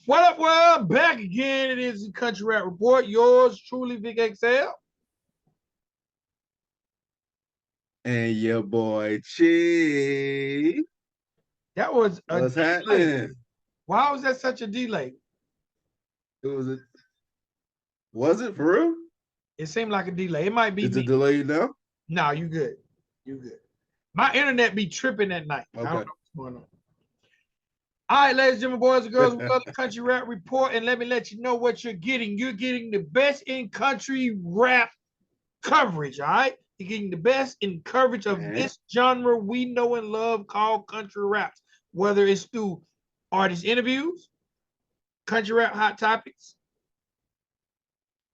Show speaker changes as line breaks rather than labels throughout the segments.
What up, world? Back again. It is the Country Rap Report. Yours truly, Vic XL.
And your boy Chief.
That was a
What's
delay.
happening?
Why was that such a delay?
Was it for real?
It seemed like a delay. It might be
Is
me.
it delayed now?
No, you good. You good. My internet be tripping at night.
Okay.
I don't know what's going on. All right, ladies and gentlemen, boys and girls, we love the Country Rap Report, and let me let you know what you're getting. You're getting the best in country rap coverage, all right? You're getting the best in coverage of this genre we know and love called country raps, whether it's through artist interviews, country rap hot topics,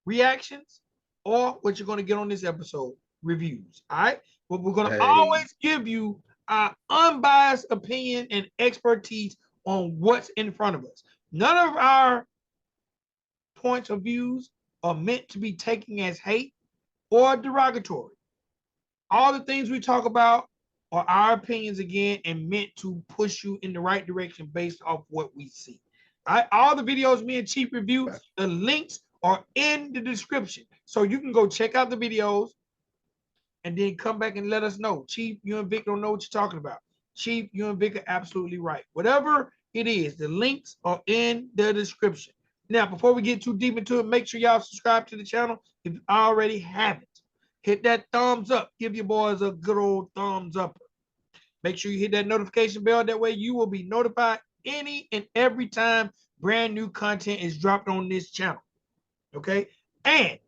reactions, or what you're going to get on this episode, reviews, all right? But we're going to always give you our unbiased opinion and expertise on what's in front of us. None of our points of views are meant to be taken as hate or derogatory. All the things we talk about are our opinions again and meant to push you in the right direction based off what we see. All the videos me and Chief review, the links are in the description. So you can go check out the videos and then come back and let us know. Chief, you and Vic don't know what you're talking about. Chief, you and Vic are absolutely right. Whatever it is, the links are in the description. Now, before we get too deep into it, make sure y'all subscribe to the channel if you already haven't. Hit that thumbs up. Give your boys a good old thumbs up. Make sure you hit that notification bell. That way you will be notified any and every time brand new content is dropped on this channel. Okay? And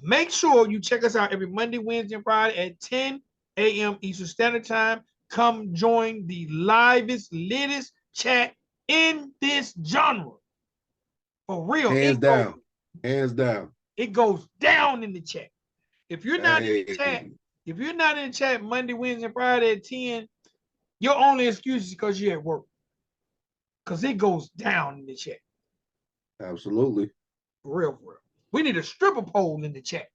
make sure you check us out every Monday, Wednesday, and Friday at 10 a.m. Eastern Standard Time. Come join the livest, littest chat in this genre. For real.
Hands down. Hands down.
It goes down in the chat. If you're not in the chat, if you're not in the chat Monday, Wednesday, and Friday at 10, your only excuse is because you're at work. Because it goes down in the chat.
Absolutely.
For real, for real. We need a stripper pole in the chat.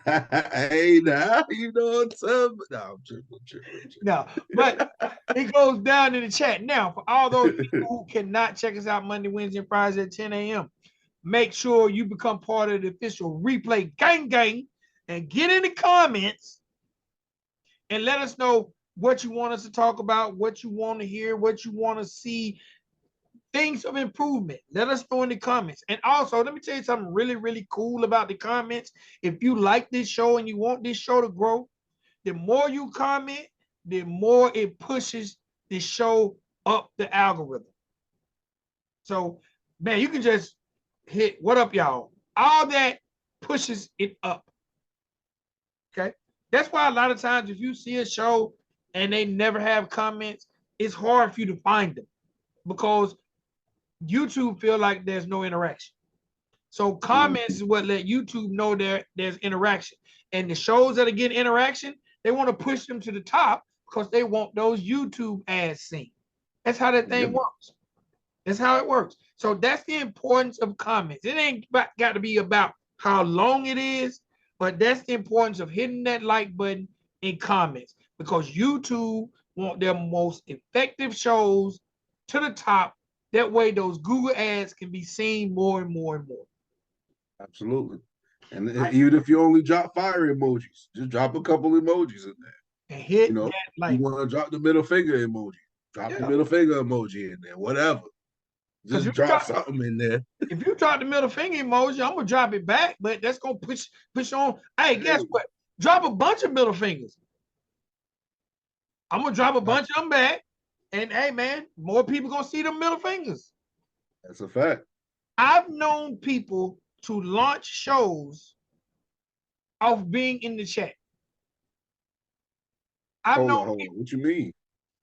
Hey, now you know what's up. No, I'm tripping.
No, but it goes down in the chat. Now, for all those people who cannot check us out Monday, Wednesday, and Friday at 10 a.m., make sure you become part of the official replay gang and get in the comments and let us know what you want us to talk about, what you want to hear, what you want to see, things of improvement. Let us know in the comments. And also, let me tell you something really, really cool about the comments. If you like this show and you want this show to grow, the more you comment, the more it pushes the show up the algorithm. So, man, you can just hit what up, y'all. All that pushes it up. Okay? That's why a lot of times if you see a show and they never have comments, it's hard for you to find them because YouTube feel like there's no interaction. So comments is what let YouTube know there's interaction. And the shows that are getting interaction, they want to push them to the top because they want those YouTube ads seen. That's how that thing works. That's how it works. So that's the importance of comments. It ain't got to be about how long it is, but that's the importance of hitting that like button in comments because YouTube want their most effective shows to the top. That way those Google ads can be seen more and more and more.
Absolutely. And even if you only drop fire emojis, just drop a couple emojis in there.
And hit that like.
You want to drop the middle finger emoji, drop the middle finger emoji in there, whatever. Just drop something in there.
If you drop the middle finger emoji, I'm gonna drop it back, but that's gonna push on. Hey, guess what? Drop a bunch of middle fingers. I'm gonna drop a bunch of them back, and hey, man, more people gonna see them middle fingers.
That's a fact.
I've known people to launch shows off being in the chat.
Hold on. What you mean?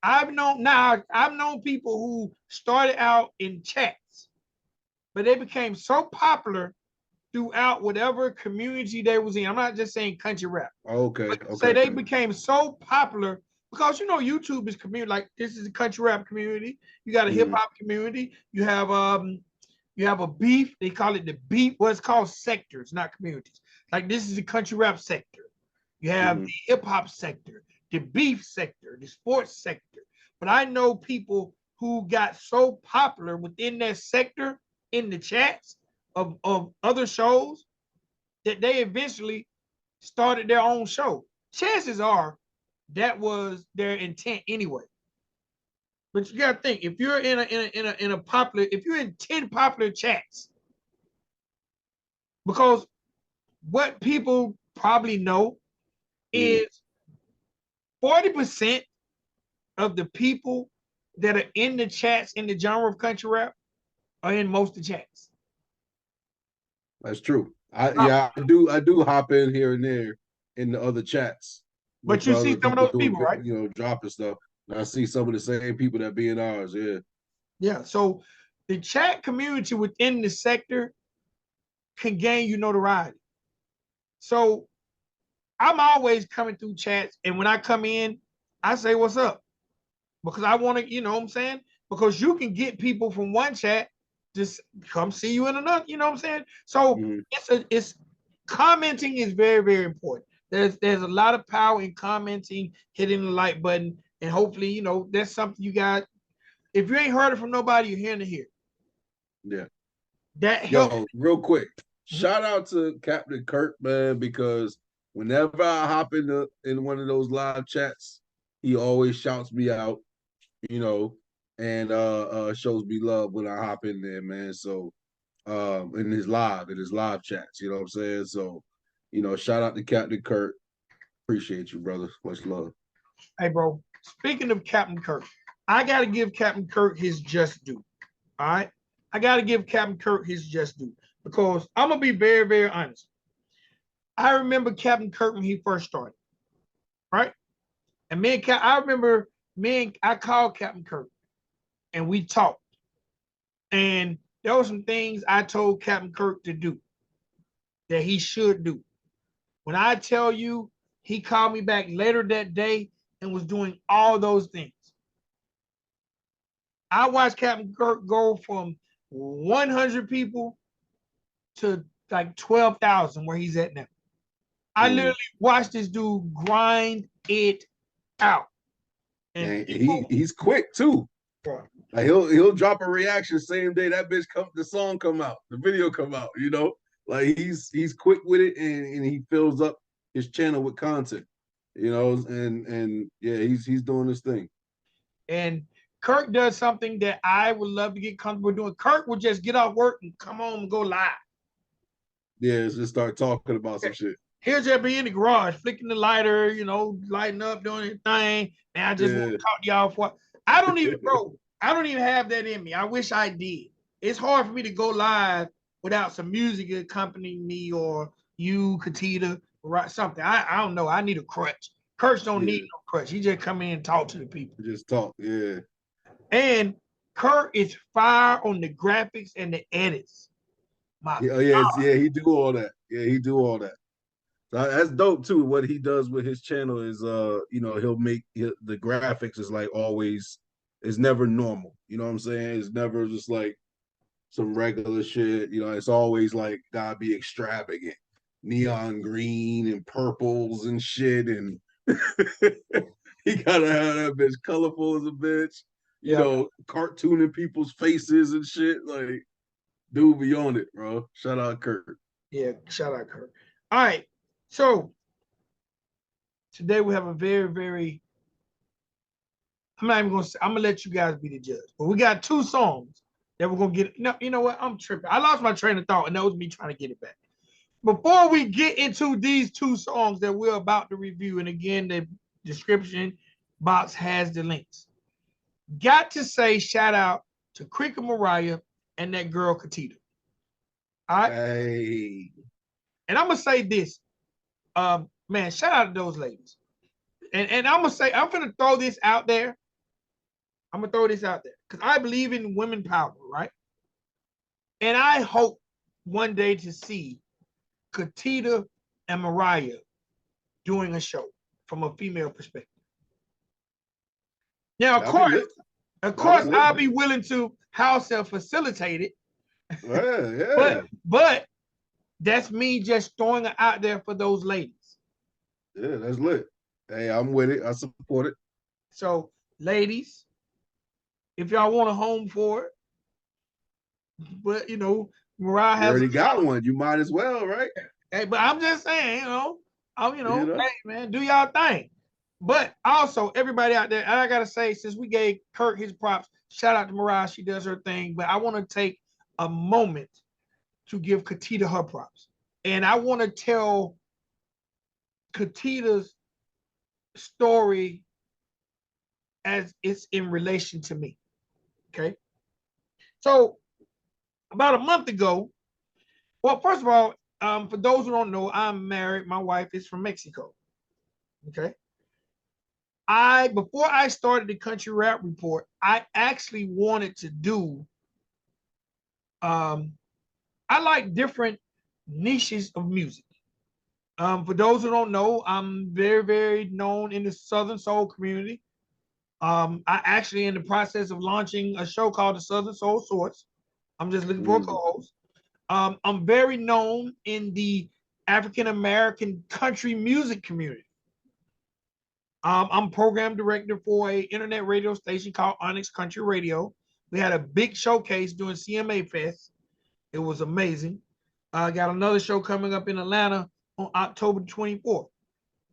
I've known people who started out in chats, but they became so popular throughout whatever community they was in. I'm not just saying country rap.
Okay.
Say they became so popular because YouTube is community. Like this is a country rap community. You got a hip hop community. You have a beef. They call it the beef. Well, it's called sectors, not communities. Like this is the country rap sector. You have the hip hop sector, the beef sector, the sports sector. But I know people who got so popular within that sector in the chats of other shows that they eventually started their own show. Chances are that was their intent anyway. But you gotta think, if you're in a popular, if you're in 10 popular chats, because what people probably know is 40% of the people that are in the chats in the genre of country rap are in most of the chats.
That's true. I do hop in here and there in the other chats.
But you see some of those people, right?
Dropping stuff. And I see some of the same people that be in ours, yeah.
Yeah. So the chat community within the sector can gain you notoriety. So I'm always coming through chats, and when I come in, I say, what's up? Because I want to, you know what I'm saying? Because you can get people from one chat, just come see you in another, you know what I'm saying? So it's commenting is very, very important. There's a lot of power in commenting, hitting the like button, and hopefully, you know, that's something you got. If you ain't heard it from nobody, you're hearing it here.
Yeah.
That helps.
Yo, real quick, shout out to Captain Kirk, man, because whenever I hop in one of those live chats, he always shouts me out, you know, and shows me love when I hop in there, man. So in his live chats, you know what I'm saying? So, you know, shout out to Captain Kirk. Appreciate you, brother. Much love.
Hey, bro. Speaking of Captain Kirk, I gotta give Captain Kirk his just due. All right. I got to give Captain Kirk his just due because I'm going to be very, very honest. I remember Captain Kirk when he first started, right? And I called Captain Kirk and we talked. And there were some things I told Captain Kirk to do that he should do. When I tell you, he called me back later that day and was doing all those things. I watched Captain Kirk go from 100 people to like 12,000 where he's at now. I literally watched this dude grind it out.
And he's quick too. Like he'll drop a reaction same day that the song come out, the video come out, you know? Like he's quick with it and he fills up his channel with content, you know, and yeah, he's doing this thing.
And Kirk does something that I would love to get comfortable doing. Kirk will just get off work and come home and go live.
Yeah, just start talking about some shit.
He'll just be in the garage, flicking the lighter, you know, lighting up, doing his thing. And I just want to talk to y'all for. I don't even have that in me. I wish I did. It's hard for me to go live without some music accompanying me or you, Katita, or something. I don't know. I need a crutch. Kirk don't need no crutch. He just come in and talk to the people.
Just talk, yeah.
And Kirk is fire on the graphics and the edits.
He do all that. Yeah, he do all that. That's dope too. What he does with his channel is, you know, he'll make the graphics is like always is never normal. You know what I'm saying? It's never just like some regular shit. You know, it's always like gotta be extravagant, neon green and purples and shit, and he gotta have that bitch colorful as a bitch. You know, cartooning people's faces and shit. Like, dude, be on it, bro. Shout out Kurt.
Yeah, shout out Kurt. All right. So today we have a very, very, I'm not even gonna say, I'm gonna let you guys be the judge. But we got two songs that we're gonna get. No, you know what? I'm tripping. I lost my train of thought, and that was me trying to get it back. Before we get into these two songs that we're about to review, and again, the description box has the links. Got to say shout out to Cricket Mariah and that girl Katita. All right.
Hey.
And I'm gonna say this. Man, shout out to those ladies. And I'm gonna throw this out there. I'm gonna throw this out there because I believe in women power, right? And I hope one day to see Katita and Mariah doing a show from a female perspective. Now, of course, I'll be willing to house and facilitate it.
Yeah.
But that's me just throwing it out there for those ladies.
Yeah, that's lit. Hey, I'm with it. I support it.
So, ladies, if y'all want a home for it. But you know, Mariah
You
has
already got one. You might as well, right?
hey, but I'm just saying,
You know?
hey man, do y'all thing. But also everybody out there, and I gotta say, since we gave Kirk his props, shout out to Mariah, she does her thing. But I want to take a moment to give Katita her props. And I want to tell Katita's story as it's in relation to me. Okay. So about a month ago, well, first of all, for those who don't know, I'm married. My wife is from Mexico. Okay. Before I started the Country Rap Report, I actually wanted to do I like different niches of music. For those who don't know, I'm very, very known in the Southern Soul community. I actually in the process of launching a show called the Southern Soul Source. I'm just looking for a co-host. I'm very known in the African American country music community. I'm program director for a internet radio station called Onyx Country Radio. We had a big showcase during CMA Fest. It was amazing. I got another show coming up in Atlanta on October 24th.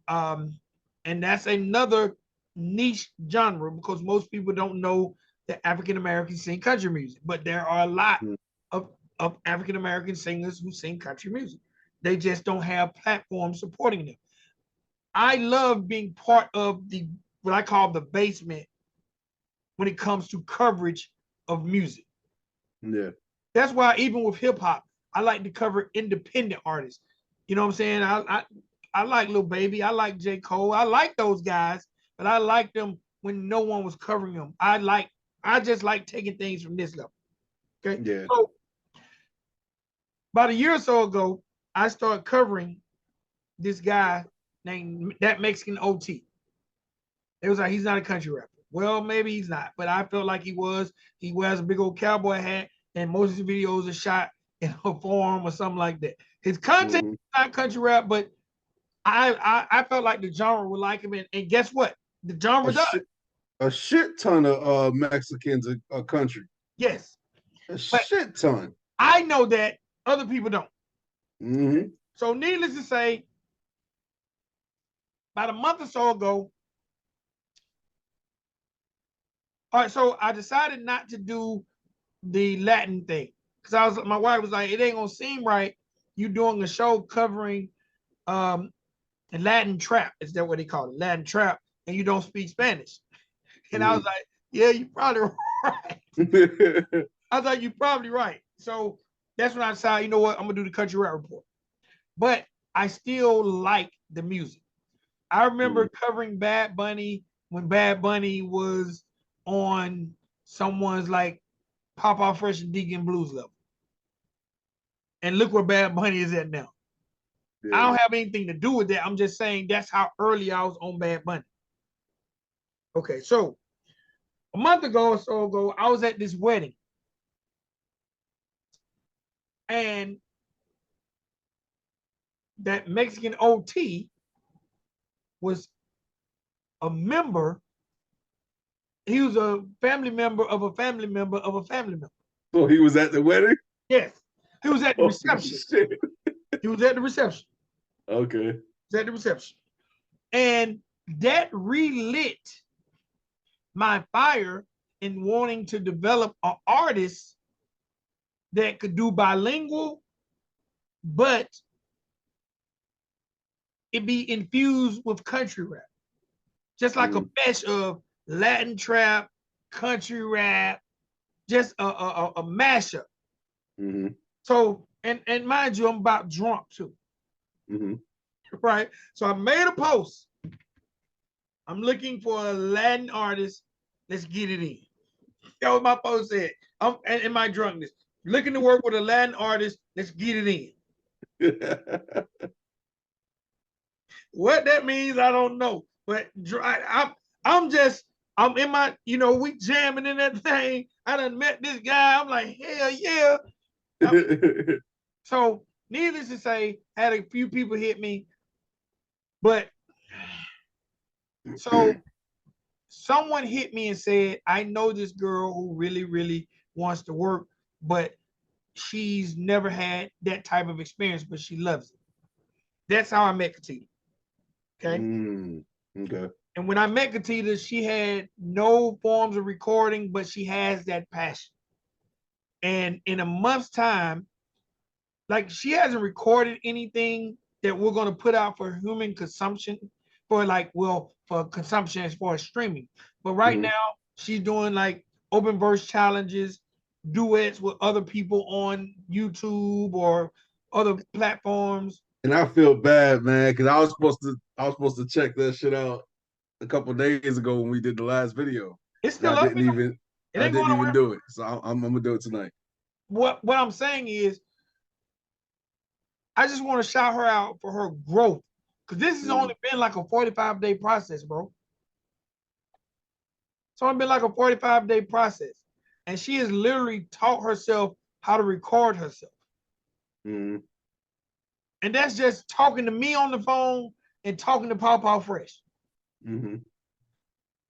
And that's another niche genre because most people don't know that African Americans sing country music, but there are a lot of African American singers who sing country music. They just don't have platforms supporting them. I love being part of the what I call the basement when it comes to coverage of music.
Yeah.
That's why even with hip hop, I like to cover independent artists. You know what I'm saying? I like Lil Baby, I like J. Cole, I like those guys, but I like them when no one was covering them. I just like taking things from this level. Okay.
Yeah.
So about a year or so ago, I started covering this guy named That Mexican OT. It was like he's not a country rapper. Well, maybe he's not, but I felt like he was. He wears a big old cowboy hat, and most of his videos are shot in a farm or something like that. His content is not country rap, but I felt like the genre would like him, and guess what? The genre does.
A shit ton of Mexicans are country.
Yes,
A
but
shit ton.
I know that other people don't.
Mm-hmm.
So, needless to say, about a month or so ago, all right, so I decided not to do the Latin thing because my wife was like, it ain't gonna seem right. You doing a show covering Latin trap. Is that what they call it? Latin trap, and you don't speak Spanish. And I was like, yeah, you probably right. I was like, you're probably right. So that's when I decided, you know what, I'm gonna do the Country Rap Report. But I still like the music. I remember covering Bad Bunny when Bad Bunny was on someone's like Pop Out Fresh and Deacon Blues level. And look where Bad Bunny is at now. Yeah. I don't have anything to do with that. I'm just saying that's how early I was on Bad Bunny. Okay, so a month ago or so ago, I was at this wedding. And that Mexican OT was a member. He was a family member of a family member of a family member.
So he was at the wedding?
Yes. He was at the reception. He was at the reception.
Okay.
He was at the reception. And that relit my fire in wanting to develop an artist that could do bilingual, but it be infused with country rap. Just like a mesh of Latin trap, country rap, just a mashup. So, and mind you, I'm about drunk too. Right? So I made a post. I'm looking for a Latin artist. Let's get it in. That was my post said. I'm in my drunkenness. Looking to work with a Latin artist. Let's get it in. What that means, I don't know. But I'm in my, we jamming in that thing. I done met this guy. I'm like, hell yeah. So, needless to say, had a few people hit me. But so someone hit me and said, I know this girl who really, really wants to work, but she's never had that type of experience, but she loves it. That's how I met Katita. Okay.
Okay.
And when I met Katita, she had no forms of recording, but she has that passion. And in a month's time, like she hasn't recorded anything that we're going to put out for human consumption, for like, well, for consumption as far as streaming. But right now, she's doing like open verse challenges, duets with other people on YouTube or other platforms.
And I feel bad, man, because I was supposed to check that shit out a couple days ago when we did the last video.
It's
And
still up. It
I
ain't going
didn't even
nowhere.
do it. So I'm gonna do it tonight.
What I'm saying is, I just want to shout her out for her growth, because this has only been like a 45-day process, bro. It's only been like a 45-day process, and she has literally taught herself how to record herself. And that's just talking to me on the phone and talking to Paw Paw Fresh.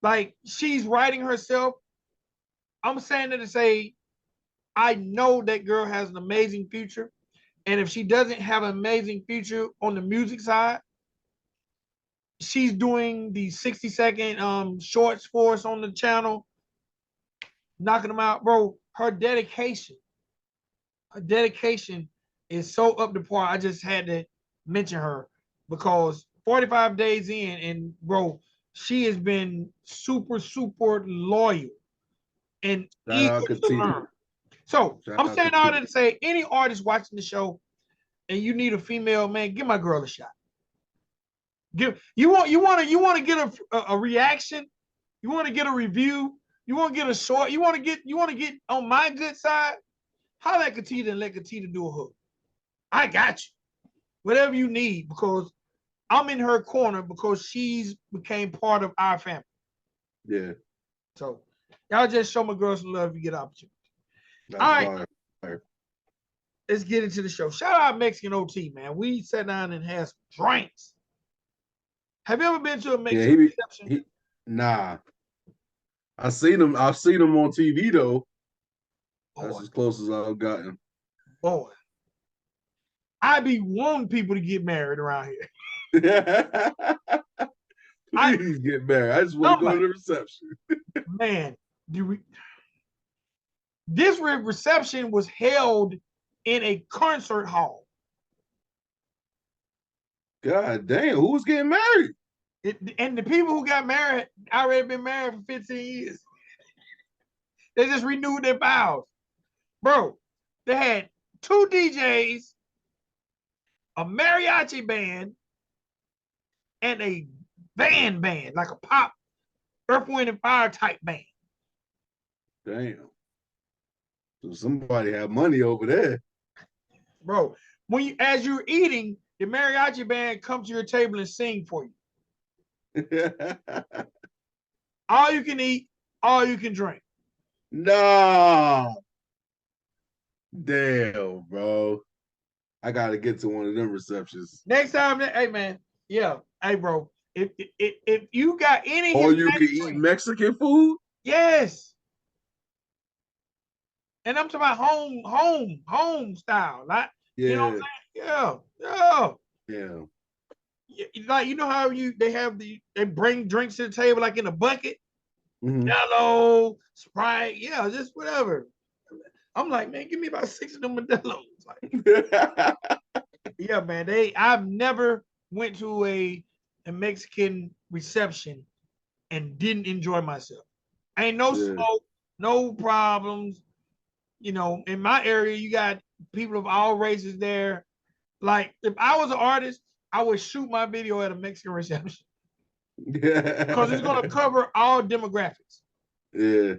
Like, she's writing herself. I'm saying it to say, I know that girl has an amazing future. And if she doesn't have an amazing future on the music side, she's doing the 60-second shorts for us on the channel, knocking them out, bro. Her dedication is so up to par. I just had to mention her because 45 days in, and bro, she has been super, super loyal and eager to learn. So I'm saying all that to say, any artist watching the show and you need a female, man, give my girl a shot. You want to get a reaction, you want to get a review, you want to get a short, you want to get on my good side. Holla at Katita and let Katita do a hook. I got you. Whatever you need, because I'm in her corner because she's became part of our family.
Yeah.
So y'all just show my girl some love if you get opportunity. That's all right. Fire. Let's get into the show. Shout out Mexican OT, man. We sat down and had some drinks. Have you ever been to a Mexican reception?
Nah. I've seen him on TV though. That's as close as I've gotten.
Boy. I be wanting people to get married around here.
Please get married. I just want to go to the reception.
Man, this reception was held in a concert hall.
God damn, who was getting married?
And the people who got married already been married for 15 years. They just renewed their vows. Bro, they had 2 DJs, a mariachi band, and a band, like a pop, Earth, Wind, and Fire type band.
Damn. So somebody had money over there.
Bro, as you're eating, the mariachi band comes to your table and sing for you. All you can eat, all you can drink.
No. Damn, bro. I gotta get to one of them receptions.
Next time, hey man, yeah, hey bro. If you got any,
or you can eat Mexican food.
Yes. And I'm talking about home style, like you know what I'm saying? Yeah. Like, you know how they bring drinks to the table like in a bucket, Modelo, Sprite, yeah, just whatever. I'm like, man, give me about 6 of them Modelos. Like, yeah, man. I've never went to a Mexican reception and didn't enjoy myself. Ain't no smoke, no problems. You know, in my area, you got people of all races there. Like, if I was an artist, I would shoot my video at a Mexican reception. Because it's gonna cover all demographics.
Yeah.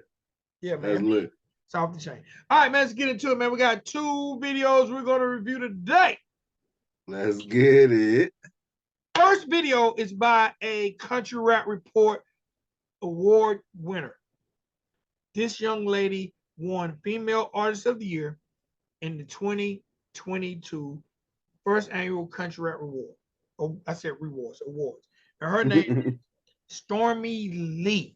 Yeah, man.
That's lit.
It's off the chain. All right, man, let's get into it, man. We got 2 videos we're gonna review today.
Let's get it.
First video is by a Country Rap Report award winner. This young lady won Female Artist of the Year in the 2022 first annual Country Rap Award. Oh, I said awards. And her name is Stormie Leigh.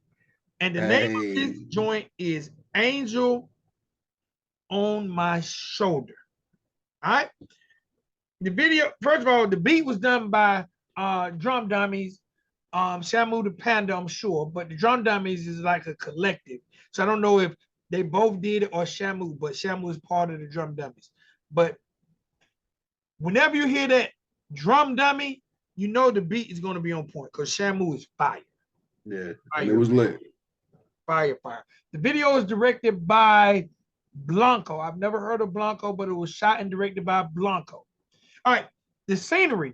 And the name of this joint is Angel on My Shoulder. All right. The video, first of all, the beat was done by Drum Dummies, Shamu the Panda, I'm sure, but the Drum Dummies is like a collective. So I don't know if they both did it or Shamu, but Shamu is part of the Drum Dummies. But whenever you hear that drum dummy, you know the beat is going to be on point because Shamu is fire.
Yeah, and it was lit.
Fire. The video is directed by Blanco. I've never heard of Blanco, but it was shot and directed by Blanco. All right, the scenery.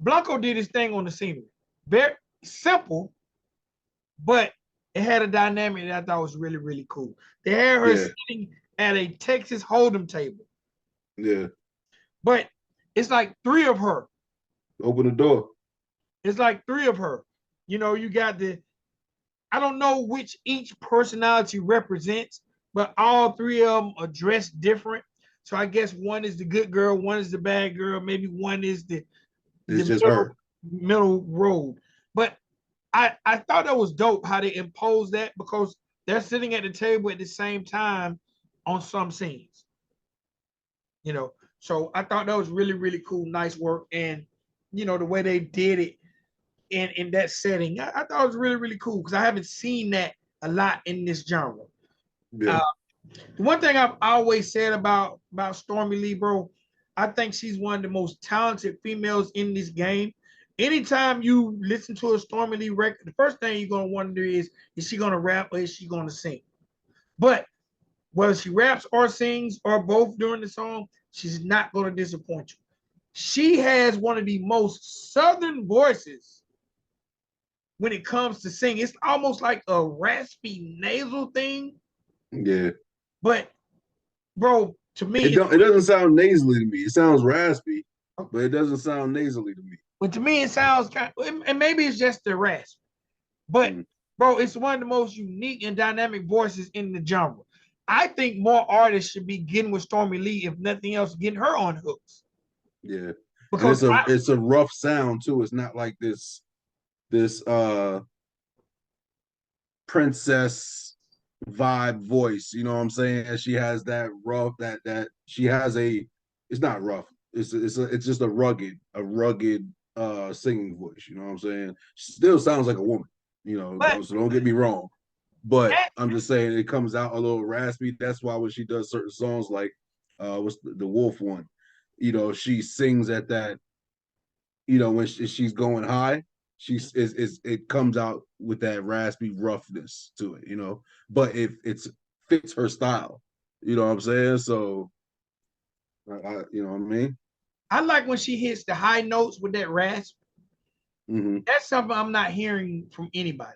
Blanco did his thing on the scenery. Very simple, but it had a dynamic that I thought was really, really cool. They had her sitting at a Texas Hold'em table.
Yeah.
But it's like three of her.
Open the door.
It's like three of her. You know, you got I don't know which each personality represents, but all three of them are dressed different. So I guess one is the good girl, one is the bad girl, maybe one is the
just her
middle road. But I thought that was dope how they imposed that because they're sitting at the table at the same time on some scenes. You know, so I thought that was really, really cool, nice work. And you know, the way they did it in that setting, I thought it was really, really cool because I haven't seen that a lot in this genre.
Yeah.
The one thing I've always said about Stormie Leigh, bro, I think she's one of the most talented females in this game. Anytime you listen to a Stormie Leigh record, the first thing you're gonna wonder is she gonna rap or is she gonna sing? But whether she raps or sings or both during the song, she's not gonna disappoint you. She has one of the most southern voices when it comes to singing. It's almost like a raspy nasal thing.
Yeah.
But bro, to me,
it doesn't sound nasally to me. It sounds raspy, but it doesn't sound nasally to me.
But to me, it sounds kind of, and maybe it's just the rasp. But bro, it's one of the most unique and dynamic voices in the genre. I think more artists should be getting with Stormie Leigh, if nothing else, getting her on hooks.
Yeah,
because
and it's a rough sound too. It's not like this princess vibe voice. You know what I'm saying? She has that rough that she has a. It's not rough. It's just a rugged singing voice. You know what I'm saying? She still sounds like a woman. You know, so don't get me wrong. But I'm just saying it comes out a little raspy. That's why when she does certain songs like what's the Wolf one, you know, she sings at that, you know, when she's going high, it comes out with that raspy roughness to it, you know. But if it fits her style, you know what I'm saying? So you know what I mean?
I like when she hits the high notes with that rasp. That's something I'm not hearing from anybody.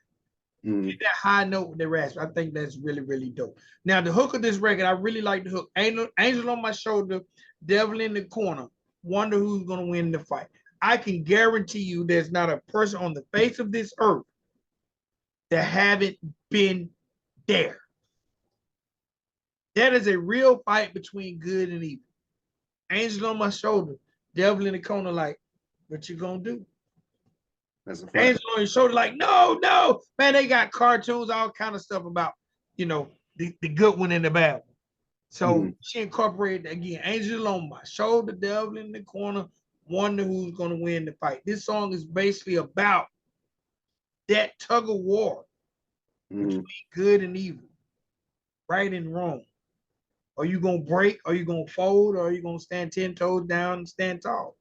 That high note with the rasp. I think that's really, really dope. Now, the hook of this record, I really like the hook. Angel on my shoulder, devil in the corner. Wonder who's gonna win the fight. I can guarantee you there's not a person on the face of this earth that haven't been there. That is a real fight between good and evil. Angel on my shoulder, devil in the corner, like, what you gonna do?
That's a fact.
Angel on your shoulder, like, no, man. They got cartoons, all kind of stuff about, you know, the good one and the bad one. So she incorporated again, Angel on my shoulder, devil in the corner, wonder who's gonna win the fight. This song is basically about that tug of war between good and evil, right and wrong. Are you gonna break? Are you gonna fold? Or are you gonna stand 10 toes down and stand tall?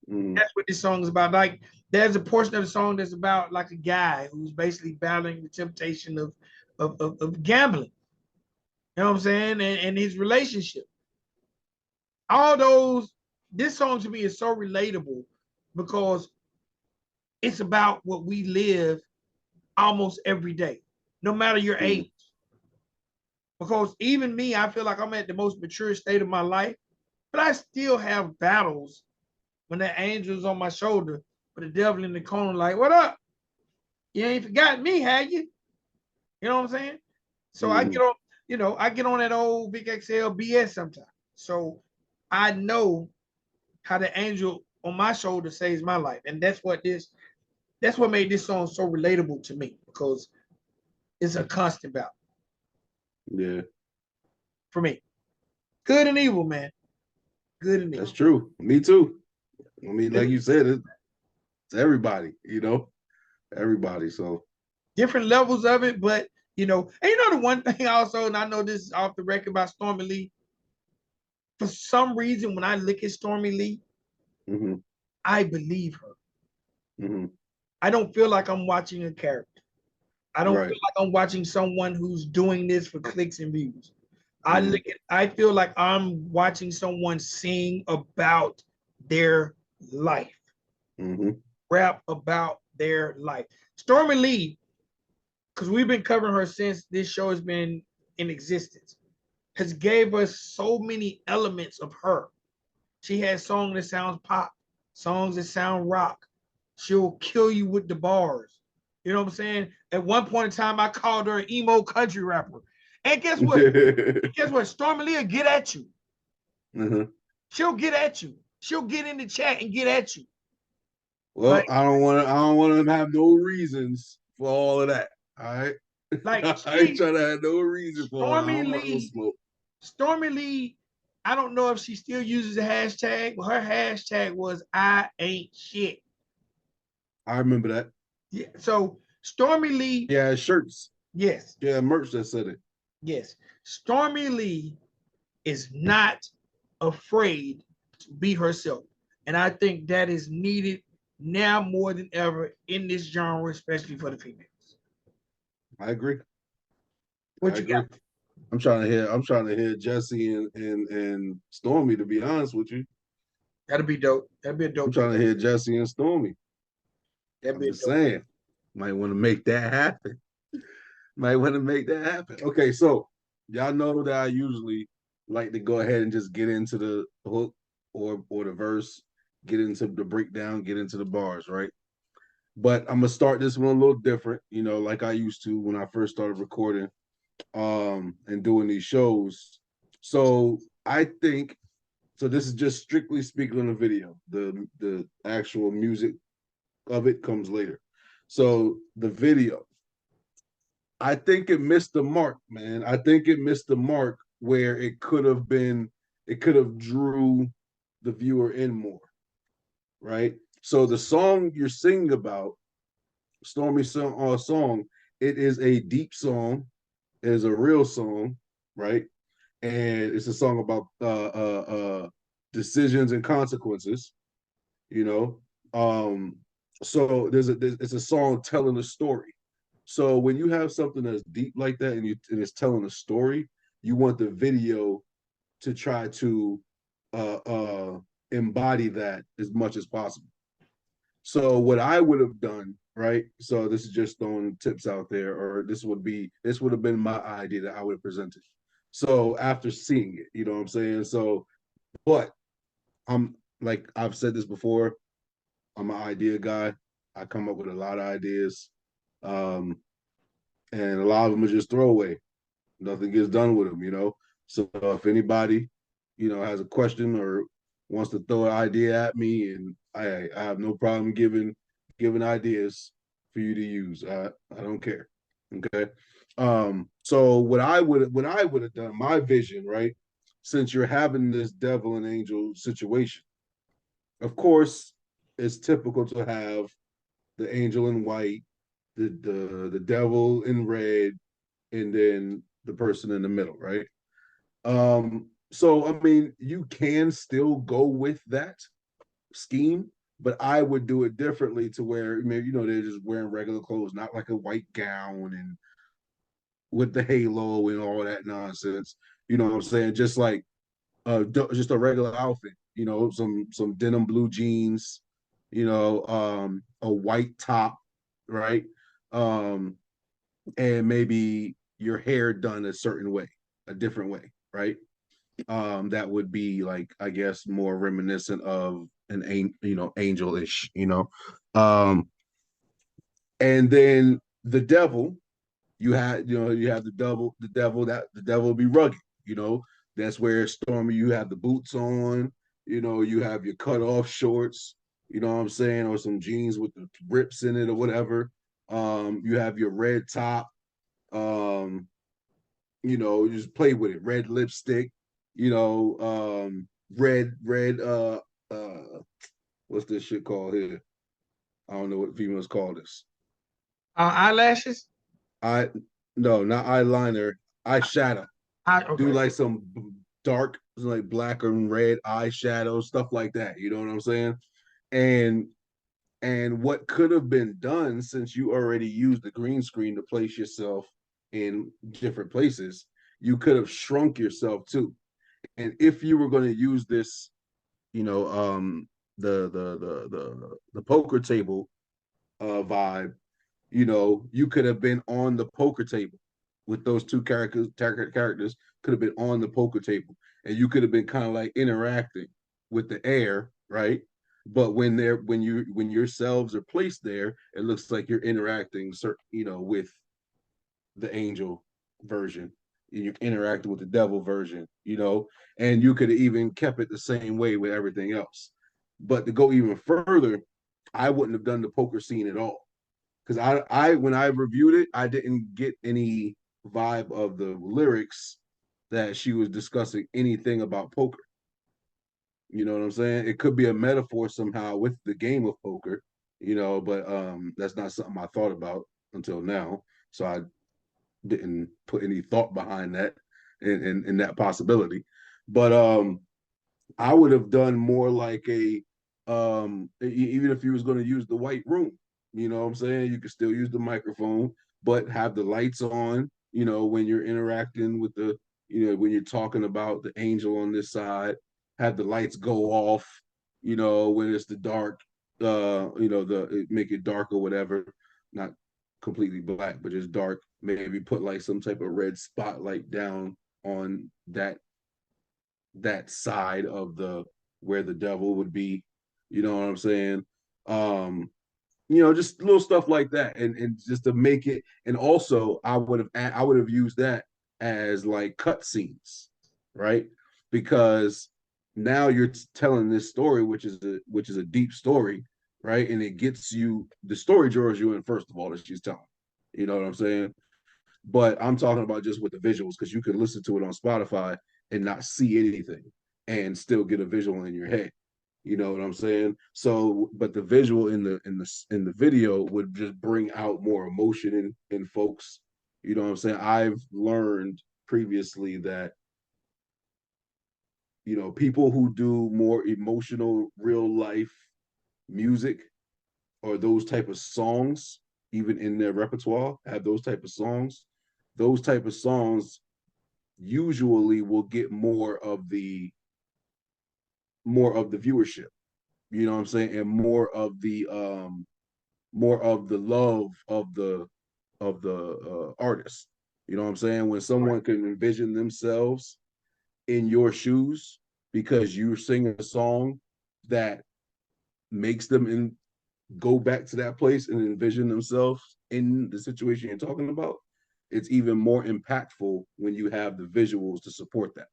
That's what this song is about. Like, there's a portion of the song that's about like a guy who's basically battling the temptation of gambling. You know what I'm saying? And his relationship. All those, this song to me is so relatable because it's about what we live almost every day, no matter your age. Because even me, I feel like I'm at the most mature state of my life, but I still have battles when that angel's on my shoulder, but the devil in the corner, like, what up? You ain't forgot me, had you? You know what I'm saying? So I get on, you know, I get on that old Vic XL BS sometimes. So I know how the angel on my shoulder saves my life. And that's what this That's what made this song so relatable to me, because it's a constant battle.
Yeah.
For me. Good and evil, man. Good and evil.
That's true. Me too. I mean, like you said, it's everybody, everybody. So
different levels of it, but and the one thing also, and I know this is off the record about Stormie Leigh. For some reason, when I look at Stormie Leigh, I believe her. I don't feel like I'm watching a character. I don't feel like I'm watching someone who's doing this for clicks and views. I feel like I'm watching someone sing about their life, rap about their life. Stormie Leigh, because we've been covering her since this show has been in existence, has gave us so many elements of her. She has songs that sound pop, songs that sound rock. She'll kill you with the bars. You know what I'm saying? At one point in time, I called her an emo country rapper. And guess what? Stormie Leigh will get at you. She'll get at you. She'll get in the chat and get at you.
Well, I don't want to have no reasons for all of that. All right.
Like
I ain't trying to have no reason for it. I don't want no smoke.
Stormie Leigh, I don't know if she still uses a hashtag, but her hashtag was "I ain't shit."
I remember that.
Yeah. So Stormie Leigh.
Yeah, shirts.
Yes.
Yeah, merch that said it.
Yes. Stormie Leigh is not afraid to be herself. And I think that is needed now more than ever in this genre, especially for the females.
I agree.
What you got?
I'm trying to hear Jesse and Stormie, to be honest with you.
That'd be dope. That'd be a dope.
I'm trying to hear Jesse and Stormie.
That'd be
I'm just saying. Might want to make that happen. Okay, so y'all know that I usually like to go ahead and just get into the hook or the verse, get into the breakdown, get into the bars, right? But I'm gonna start this one a little different, like I used to when I first started recording and doing these shows. So I think this is just strictly speaking on the video. The actual music of it comes later. So the video, I think it missed the mark, man. I think it missed the mark where it could have drew the viewer in more, right? So the song you're singing about, Stormie song, it is a deep song. It is a real song, right? And it's a song about decisions and consequences, So it's a song telling a story. So when you have something that's deep like that and it's telling a story, you want the video to try to embody that as much as possible. So what I would have done, right? So this is just throwing tips out there, or this would have been my idea that I would have presented. So after seeing it, you know what I'm saying? So, but I'm like I've said this before, I'm an idea guy. I come up with a lot of ideas. And a lot of them are just throwaway. Nothing gets done with them. So if anybody, has a question or wants to throw an idea at me, and I have no problem giving ideas for you to use. I don't care. Okay. So what I would have done, my vision, right? Since you're having this devil and angel situation, of course, it's typical to have the angel in white, the devil in red, and then the person in the middle, right? So I mean, you can still go with that scheme, but I would do it differently to where maybe they're just wearing regular clothes, not like a white gown and with the halo and all that nonsense. You know what I'm saying? Just like just a regular outfit. Some denim blue jeans. A white top, right? And maybe your hair done a certain way, a different way, right? That would be like, I guess, more reminiscent of an angelish, and then the devil, you have the devil will be rugged, that's where Stormie, you have the boots on, you have your cut off shorts, you know what I'm saying, or some jeans with the rips in it or whatever. You have your red top. Um, you know, you just play with it. Red lipstick, you know, red what's this shit called here? I don't know what females call this.
Eyelashes.
I no, not eyeliner, eyeshadow. Do
Okay.
like some dark, like black and red eyeshadow, stuff like that. You know what I'm saying? And what could have been done, since you already used the green screen to place yourself in different places, you could have shrunk yourself too. And if you were going to use this, you know, the poker table vibe, you know, you could have been on the poker table with those two characters could have been on the poker table, and you could have been kind of like interacting with the air, right? But when yourselves are placed there, it looks like you're interacting, you know, with the angel version. You're interacting with the devil version, you know, and you could have even kept it the same way with everything else. But to go even further, I wouldn't have done the poker scene at all, because I when I reviewed it, I didn't get any vibe of the lyrics that she was discussing anything about poker. You know what I'm saying? It could be a metaphor somehow with the game of poker, you know, but that's not something I thought about until now. So I didn't put any thought behind that in that possibility. But I would have done more like a even if you was going to use the white room, you know what I'm saying? You could still use the microphone, but have the lights on, you know, when you're interacting with the, you know, when you're talking about the angel on this side, have the lights go off, you know, when it's the dark, you know, make it dark or whatever, not completely black, but just dark. Maybe put like some type of red spotlight down on that side of the where the devil would be. You know what I'm saying? Um, you know, just little stuff like that, and just to make it. And also, I would have used that as like cut scenes, right? Because now you're telling this story, which is a deep story, right? And it gets you the story draws you in first of all that she's telling. You know what I'm saying? But I'm talking about just with the visuals, because you can listen to it on Spotify and not see anything and still get a visual in your head. You know what I'm saying? So, but the visual in the video would just bring out more emotion in folks. You know what I'm saying? I've learned previously that, you know, people who do more emotional real life music, or those type of songs, even in their repertoire, have those type of songs. Those type of songs usually will get more of the viewership. You know what I'm saying? And more of the love of the artist. You know what I'm saying? When
Right.
someone can envision themselves in your shoes because you're singing a song that makes them go back to that place and envision themselves in the situation you're talking about, it's even more impactful when you have the visuals to support that.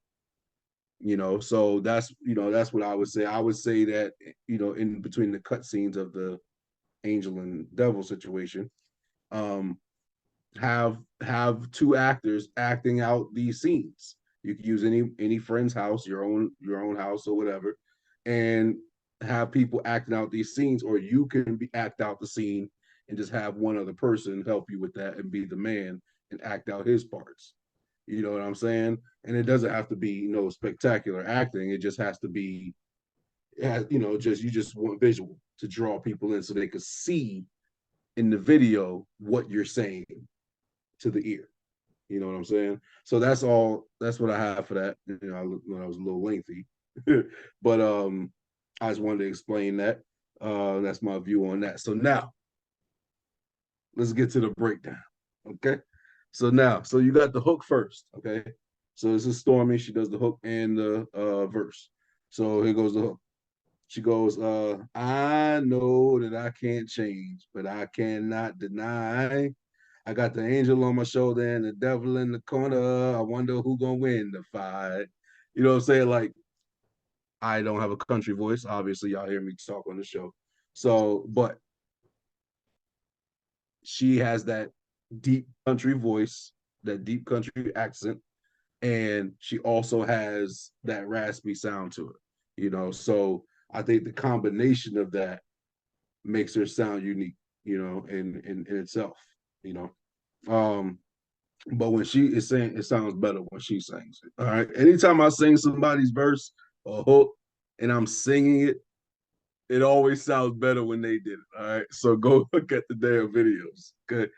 You know, so that's, you know, that's what I would say. I would say that, you know, in between the cut scenes of the angel and devil situation, um, have two actors acting out these scenes. You could use any friend's house, your own house or whatever, and have people acting out these scenes, or you can act out the scene and just have one other person help you with that and be the man and act out his parts. You know what I'm saying? And it doesn't have to be, you know, spectacular acting. It just has to be, you know, just you just want visual to draw people in so they could see in the video what you're saying to the ear. You know what I'm saying? So that's all. That's what I have for that. You know, I was a little lengthy, but I just wanted to explain that. That's my view on that. So now let's get to the breakdown. Okay. So now, so you got the hook first. Okay. So this is Stormie. She does the hook and the verse. So here goes the hook. She goes, I know that I can't change, but I cannot deny. I got the angel on my shoulder and the devil in the corner. I wonder who gonna win the fight. You know what I'm saying? Like, I don't have a country voice. Obviously, y'all hear me talk on the show. So, but she has that deep country voice, that deep country accent, and she also has that raspy sound to it, So I think the combination of that makes her sound unique, in itself, you know. Um, but when she is saying, it sounds better when she sings it. All right. Anytime I sing somebody's verse or hook and I'm singing it, it always sounds better when they did it. All right. So go look at the damn videos. Okay.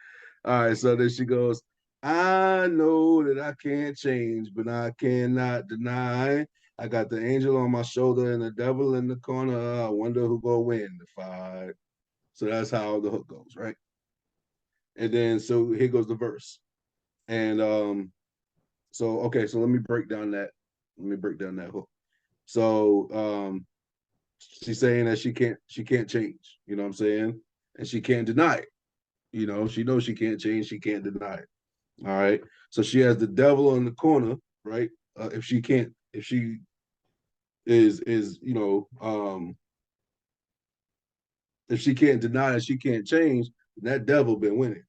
All right. So then she goes, I know that I can't change, but I cannot deny. I got the angel on my shoulder and the devil in the corner. I wonder who gonna win the fight. So that's how the hook goes, right? And then so here goes the verse. And so okay, so let me break down that. Let me break down that hook. So she's saying that she can't change, you know what I'm saying? And she can't deny it. She knows she can't change, she can't deny it. All right. So she has the devil in the corner, right? If she is, if she can't deny it, she can't change, that devil been winning.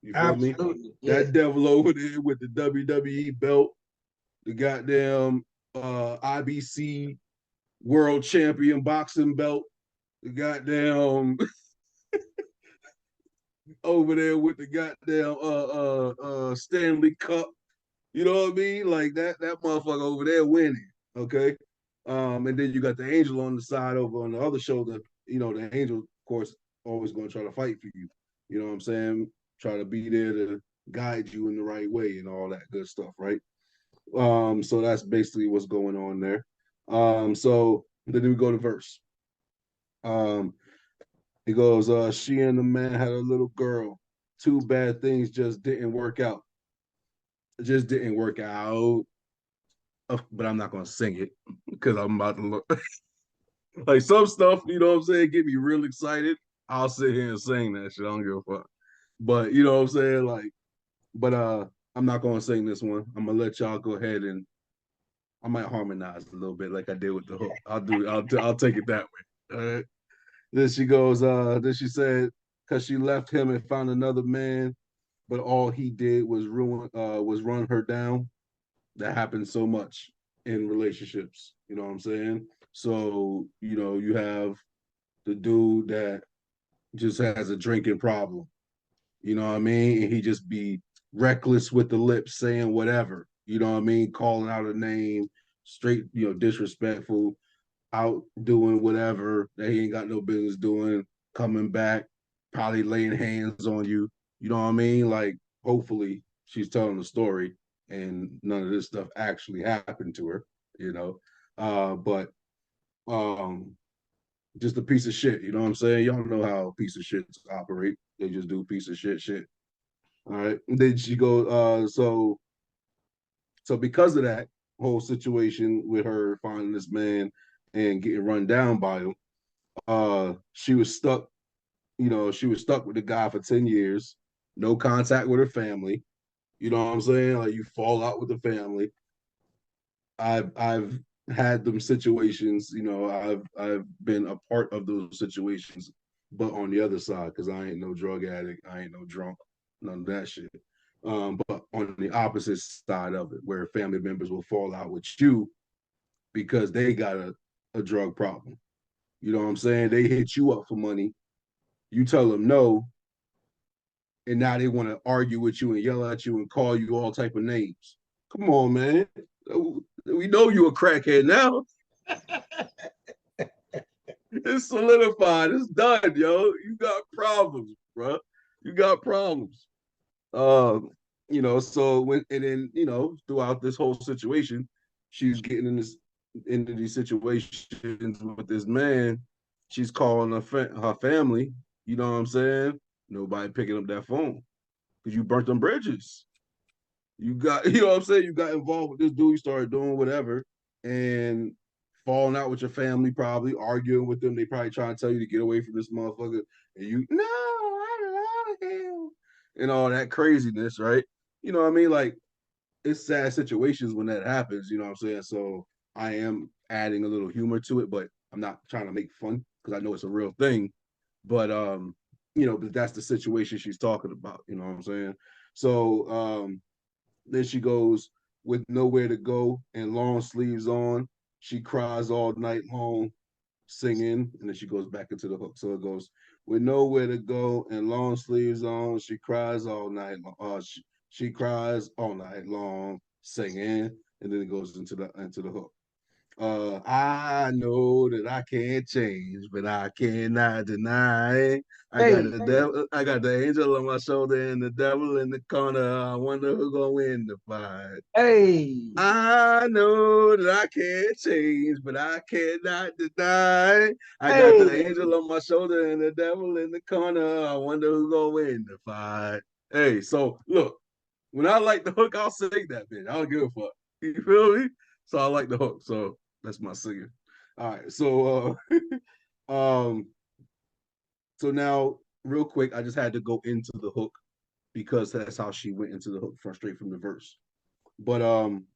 You feel me?
Absolutely. Yeah.
That devil over there with the WWE belt, the goddamn IBC world champion boxing belt, the goddamn over there with the goddamn Stanley Cup. You know what I mean? Like that motherfucker over there winning. Okay. And then you got the angel on the side over on the other shoulder. The angel, of course, always gonna try to fight for you. You know what I'm saying? Try to be there to guide you in the right way and all that good stuff, right? So that's basically what's going on there. So then we go to verse. Um, he goes, she and the man had a little girl. Two bad things just didn't work out. It just didn't work out. But I'm not gonna sing it because I'm about to look like some stuff, you know what I'm saying, get me real excited. I'll sit here and sing that shit. I don't give a fuck. But you know what I'm saying? But I'm not gonna sing this one. I'm gonna let y'all go ahead and I might harmonize a little bit like I did with the hook. I'll take it that way. All right. Then she said, because she left him and found another man, but all he did was run her down. That happens so much in relationships. You know what I'm saying? So, you have the dude that just has a drinking problem. You know what I mean? And he just be reckless with the lips, saying whatever. You know what I mean? Calling out a name, straight, disrespectful, out doing whatever that he ain't got no business doing, coming back, probably laying hands on you. You know what I mean? Like, hopefully she's telling the story and none of this stuff actually happened to her, you know. But just a piece of shit, you know what I'm saying? Y'all know how piece of shits operate. They just do piece of shit. All right. And then she goes, so because of that whole situation with her finding this man and getting run down by him, she was stuck, she was stuck with the guy for 10 years, no contact with her family. You know what I'm saying? Like you fall out with the family. I've had them situations, I've been a part of those situations, but on the other side, because I ain't no drug addict, I ain't no drunk, none of that shit. But on the opposite side of it, where family members will fall out with you because they got a drug problem. You know what I'm saying? They hit you up for money, you tell them no, and now they want to argue with you and yell at you and call you all type of names. Come on, man. We know you a crackhead now. It's solidified. It's done, yo. You got problems, bro. You got problems. Um, so and then throughout this whole situation, she's getting into these situations with this man. She's calling her family. You know what I'm saying? Nobody picking up that phone because you burnt them bridges. You got, you know what I'm saying? You got involved with this dude, you started doing whatever, and falling out with your family, probably arguing with them. They probably trying to tell you to get away from this motherfucker, and you, no, I love him, and all that craziness, right? You know what I mean? Like it's sad situations when that happens. You know what I'm saying? So I am adding a little humor to it, but I'm not trying to make fun because I know it's a real thing. But but that's the situation she's talking about. You know what I'm saying? So then she goes with nowhere to go and long sleeves on. She cries all night long, singing, and then she goes back into the hook. So it goes with nowhere to go and long sleeves on. She cries all night long. She cries all night long, singing, and then it goes into the hook. I know that I can't change, but I cannot deny.
Hey,
I got the angel on my shoulder and the devil in the corner. I wonder who's gonna win the fight.
hey,
I know that I can't change, but I cannot deny. I got the
hey,
angel on my shoulder and the devil in the corner. I wonder who's gonna win the fight. Hey, so look, when I like the hook, I'll sing that bitch. I don't give a fuck. You feel me? So I like the hook. So that's my singing. All right. So um so now real quick, I just had to go into the hook because that's how she went into the hook from straight from the verse. But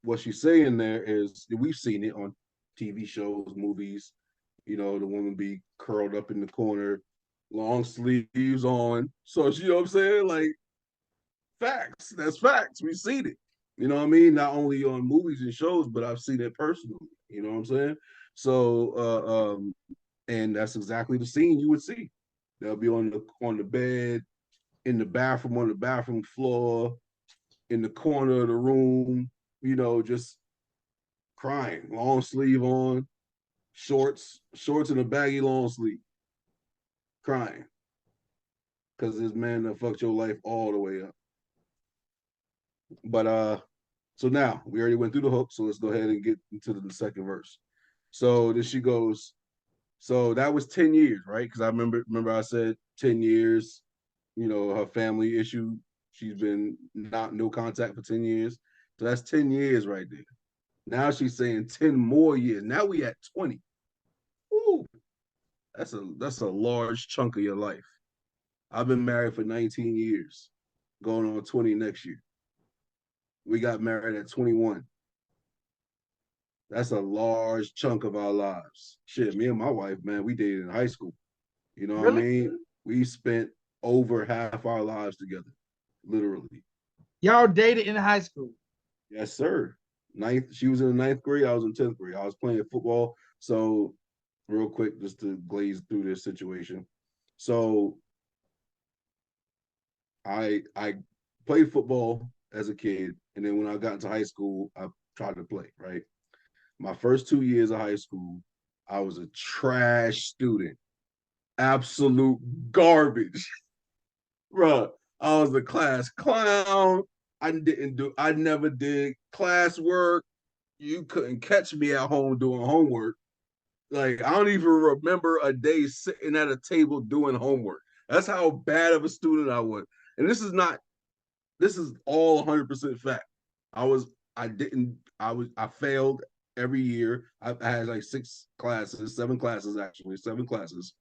what she's saying there is we've seen it on TV shows, movies, the woman be curled up in the corner, long sleeves on. So you know what I'm saying? Like facts. That's facts. We've seen it. You know what I mean? Not only on movies and shows, but I've seen it personally. You know what I'm saying? So and that's exactly the scene you would see. They'll be on the bed, in the bathroom, on the bathroom floor, in the corner of the room, just crying, long sleeve on, shorts and a baggy long sleeve, crying. Because this man that fucked your life all the way up. But so now we already went through the hook, so let's go ahead and get into the second verse. So then she goes, so that was 10 years, right? Because I remember I said 10 years, her family issue. She's been not no contact for 10 years. So that's 10 years right there. Now she's saying 10 more years. Now we at 20. Ooh, that's a large chunk of your life. I've been married for 19 years, going on 20 next year. We got married at 21. That's a large chunk of our lives. Shit, me and my wife, man, we dated in high school. You know what I
really?
mean? We spent over half our lives together, literally.
Y'all dated in high school?
Yes, sir. Ninth, she was in the ninth grade. I was in 10th grade. I was playing football. So, real quick, just to glaze through this situation. So, I played football as a kid, and then when I got into high school, I tried to play. Right, my first 2 years of high school, I was a trash student, absolute garbage, bro. I was a class clown. I never did classwork. You couldn't catch me at home doing homework. Like, I don't even remember a day sitting at a table doing homework. That's how bad of a student I was. And this is all 100% fact. I was I didn't I failed every year. I had like seven classes actually, seven classes,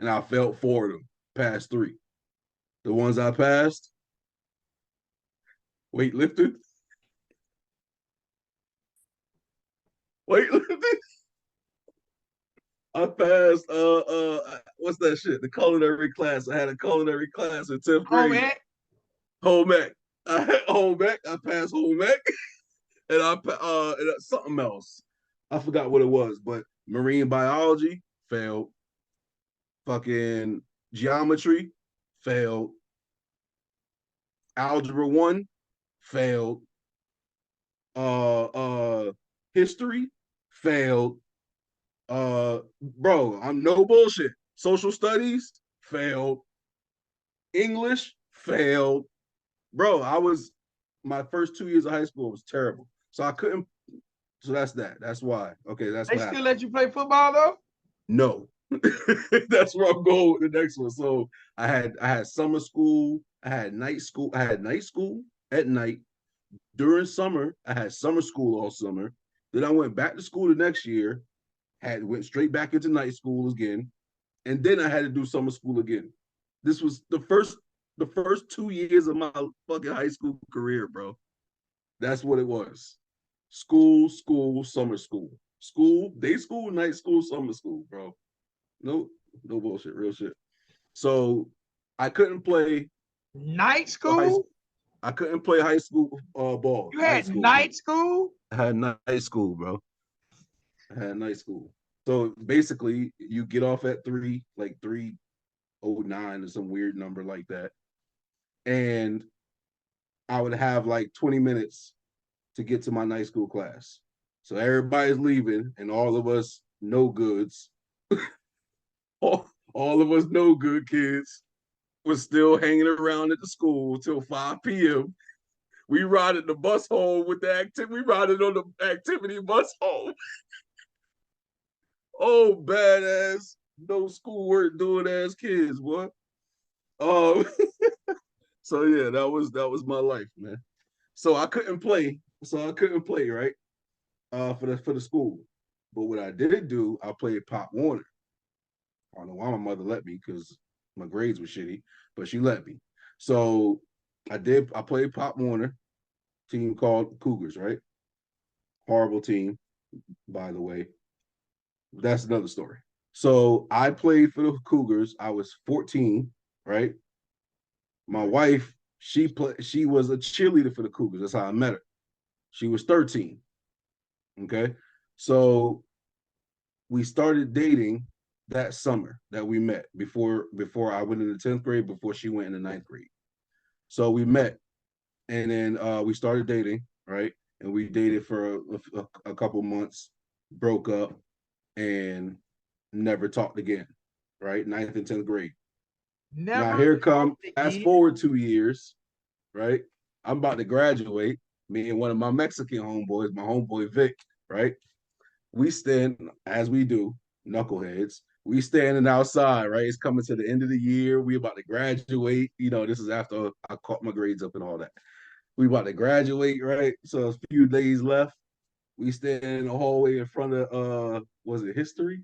and I failed four of them, passed three. The ones I passed, weightlifting, weightlifting. I passed what's that shit? The culinary class. I had a culinary class in 10th
Home
grade.
ec?
Home ec. I had home ec. I passed home ec. And something else. I forgot what it was, but marine biology failed. Fucking geometry failed. Algebra 1 failed. History failed. Bro, I'm no bullshit. Social studies failed. English failed. Bro, I was my first 2 years of high school was terrible. So I couldn't. So that's that. That's why. Okay, that's
They
what
still
happened.
let you play football though?
No. That's where I'm going with the next one. So I had summer school, I had night school, I had night school at night. During summer, I had summer school all summer. Then I went back to school the next year, went straight back into night school again, and then I had to do summer school again. This was the first 2 years of my fucking high school career, bro. That's what it was. School, summer school. School, day school, night school, summer school, bro. No, no bullshit, real shit. So I couldn't play
Night
high
school?
I couldn't play high school ball.
You
Night
had
school.
night school?
I had night school, bro. I had night school. So basically, you get off at 3, like 3:09 or some weird number like that, and I would have like 20 minutes to get to my night school class. So everybody's leaving, and all of us no goods, all of us no good kids, was still hanging around at the school till 5 p.m. We rided the bus home with the activity. We rided on the activity bus home. Oh, badass, no schoolwork doing ass kids, boy. Um, so yeah, that was my life, man. So I couldn't play. So I couldn't play, right? For the school. But what I did do, I played Pop Warner. I don't know why my mother let me because my grades were shitty, but she let me. So I played Pop Warner, team called Cougars, right? Horrible team, by the way. That's another story. So I played for the Cougars. I was 14, right? My wife, she was a cheerleader for the Cougars. That's how I met her. She was 13. Okay. So we started dating that summer that we met before I went into 10th grade, before she went into ninth grade. So we met, and then we started dating, right? And we dated for a couple months, broke up, and never talked again, right? Ninth and 10th grade. Now
Never
here come,
talked
fast
again.
forward 2 years, right? I'm about to graduate. Me and one of my Mexican homeboys, my homeboy Vic, right? We stand, as we do, knuckleheads. We standing outside, right? It's coming to the end of the year. We about to graduate. This is after I caught my grades up and all that. We about to graduate, right? So a few days left. We stand in the hallway in front of was it history?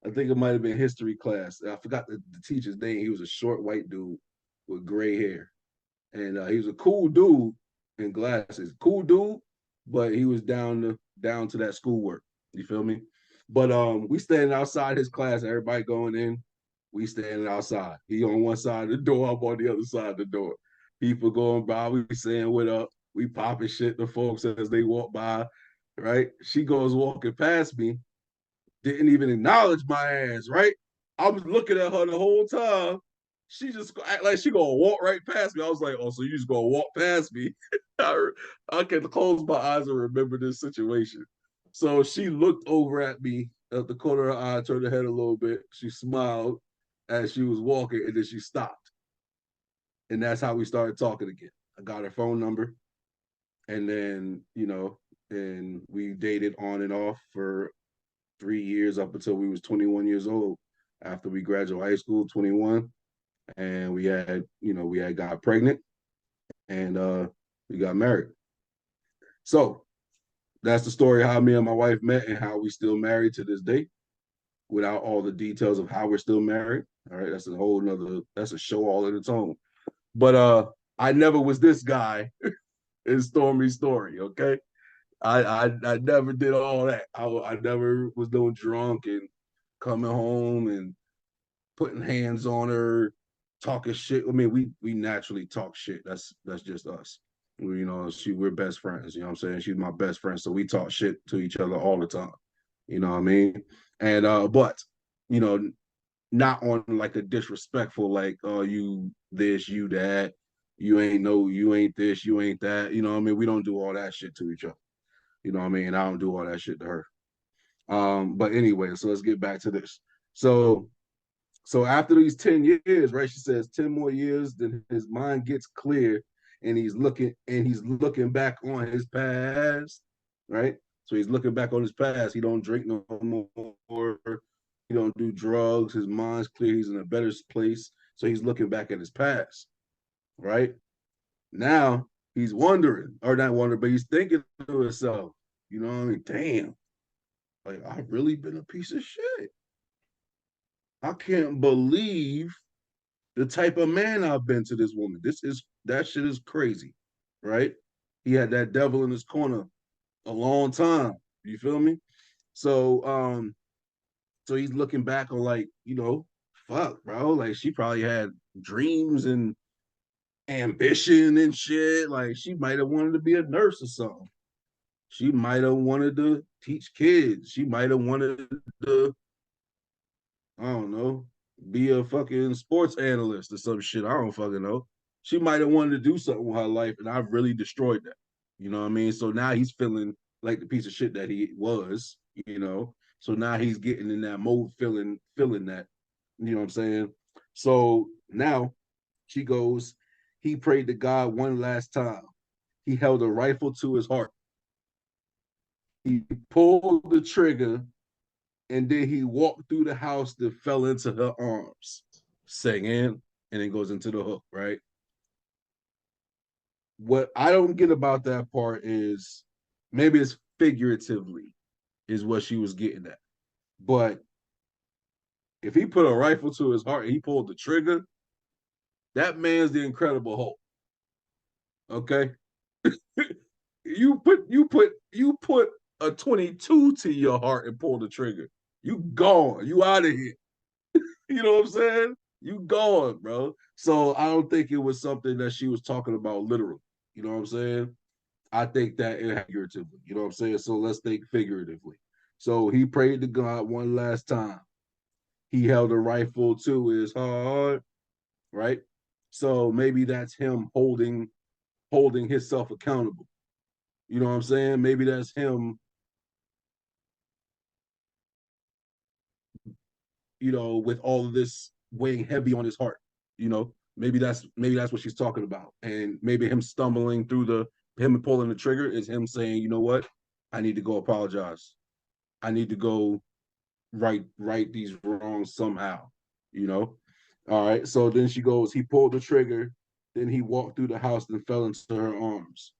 I think it might have been history class. I forgot the teacher's name. He was a short white dude with gray hair. And he was a cool dude in glasses. Cool dude, but he was down to that schoolwork. You feel me? But we standing outside his class, everybody going in. We standing outside. He on one side of the door, I'm on the other side of the door. People going by, we saying what up. We popping shit to folks as they walk by, right? She goes walking past me, didn't even acknowledge my ass, right? I was looking at her the whole time. She just act like she gonna walk right past me. I was like, oh, so you just gonna walk past me? I can close my eyes and remember this situation. So she looked over at me at the corner of her eye, turned her head a little bit. She smiled as she was walking, and then she stopped. And that's how we started talking again. I got her phone number, and then and we dated on and off for 3 years up until we was 21 years old. After we graduated high school, 21, and we had got pregnant, and we got married. So that's the story of how me and my wife met and how we still married to this day, without all the details of how we're still married. All right, that's a show all in its own. But I never was this guy in Stormie's story. Okay, I never did all that. I never was no drunk and coming home and putting hands on her, talking shit. I mean, we naturally talk shit. That's just us. We're best friends. You know what I'm saying? She's my best friend, so we talk shit to each other all the time. You know what I mean? And but you know, not on like a disrespectful, like, oh, you this, you that, you ain't this, you ain't that. You know what I mean? We don't do all that shit to each other. You know what I mean? And I don't do all that shit to her. But anyway, so let's get back to this. So after these 10 years, right? She says 10 more years, then his mind gets clear, and he's looking back on his past, right? So he's looking back on his past. He don't drink no more. He don't do drugs. His mind's clear. He's in a better place. So he's looking back at his past, right? Now he's wondering, or not wondering, but he's thinking to himself, you know what I mean? Damn, like, I've really been a piece of shit. I can't believe the type of man I've been to this woman. That shit is crazy, right? He had that devil in his corner a long time. You feel me? So so he's looking back on, like, fuck, bro. Like she probably had dreams and ambition and shit. Like she might have wanted to be a nurse or something. She might have wanted to teach kids. She might have wanted to, I don't know, be a fucking sports analyst or some shit. I don't fucking know. She might have wanted to do something with her life, and I've really destroyed that. You know what I mean? So now he's feeling like the piece of shit that he was, you know. So now he's getting in that mode, feeling that. You know what I'm saying? So now she goes, he prayed to God one last time. He held a rifle to his heart. He pulled the trigger and then he walked through the house that fell into her arms, singing, and then goes into the hook, right? What I don't get about that part is maybe it's figuratively, is what she was getting at. But if he put a rifle to his heart and he pulled the trigger, that man's the Incredible Hulk. Okay. You put a 22 to your heart and pull the trigger. You gone. You out of here. You know what I'm saying? You gone, bro. So I don't think it was something that she was talking about literally. You know what I'm saying? I think that it figuratively. You know what I'm saying? So let's think figuratively. So he prayed to God one last time. He held a rifle to his heart, right? So maybe that's him holding himself accountable. You know what I'm saying? Maybe that's him, with all of this weighing heavy on his heart. Maybe that's what she's talking about. And maybe him stumbling through him pulling the trigger is him saying, you know what? I need to go apologize. I need to go right these wrongs somehow, you know? All right. So then she goes, he pulled the trigger, then he walked through the house and fell into her arms.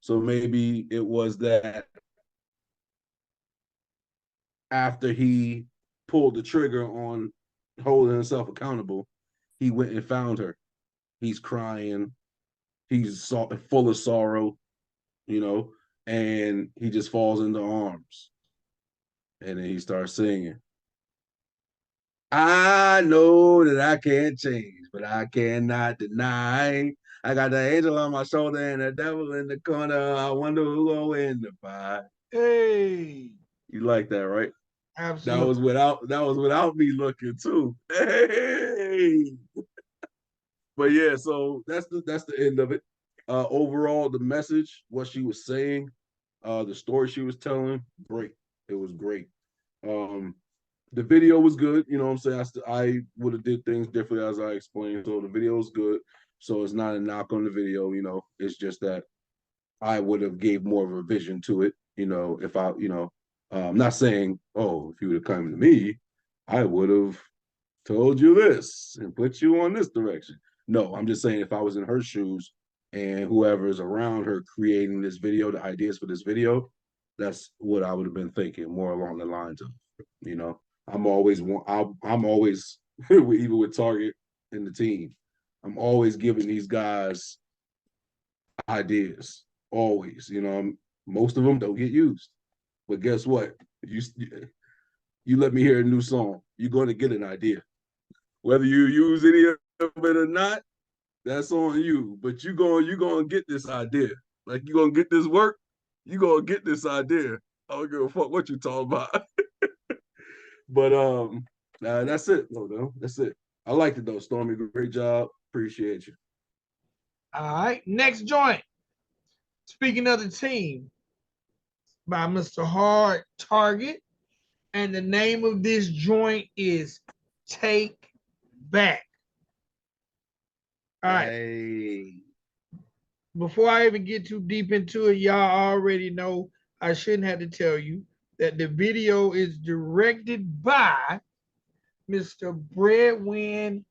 So maybe it was that after he pulled the trigger on holding himself accountable, he went and found her. He's crying. He's full of sorrow, you know, and he just falls into arms. And then he starts singing. I know that I can't change, but I cannot deny. I got the angel on my shoulder and the devil in the corner. I wonder who gonna win the fight.
Hey,
You like that, right?
absolutely.
That was without me looking too. Hey. But yeah, so that's the end of it. Overall, the message, what she was saying, the story she was telling, great. It was great. Um, the video was good. You know what I'm saying? I would have did things differently as I explained. So the video is good. So it's not a knock on the video. It's just that I would have gave more of a vision to it. If I'm not saying, oh, if you would have come to me, I would have told you this and put you on this direction. No, I'm just saying if I was in her shoes and whoever is around her creating this video, the ideas for this video, that's what I would have been thinking more along the lines of, you know, I'm always even with Target and the team, I'm always giving these guys ideas. Always, most of them don't get used. But guess what? You let me hear a new song, you're going to get an idea. Whether you use any of it or not, that's on you. But you gonna get this idea. Like you gonna get this work, you gonna get this idea. I don't give a fuck what you talking about. But that's it. No, that's it. I liked it though, Stormy. Great job. Appreciate you.
All right. Next joint. Speaking of the team, by Mr. Hard Target. And the name of this joint is Take Back. All right.
Hey.
Before I even get too deep into it, y'all already know I shouldn't have to tell you that the video is directed by Mr. Breadwin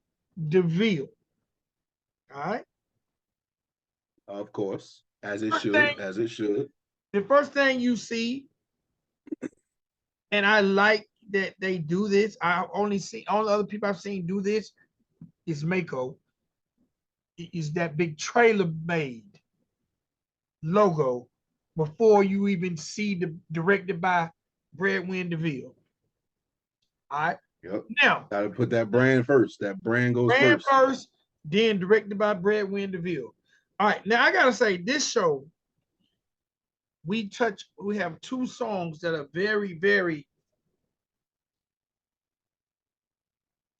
DeVille. All right.
Of course. As it
First
should.
thing,
As it should.
the first thing you see, and I like that they do this. I only see all the other people I've seen do this is Mako. Is that big trailer made logo before you even see the directed by Breadwin DeVille. All right.
Yep.
Now,
Gotta put that brand first. That brand goes
brand
first.
first, then directed by Breadwin DeVille. All right, now I gotta say, this show, we have two songs that are very, very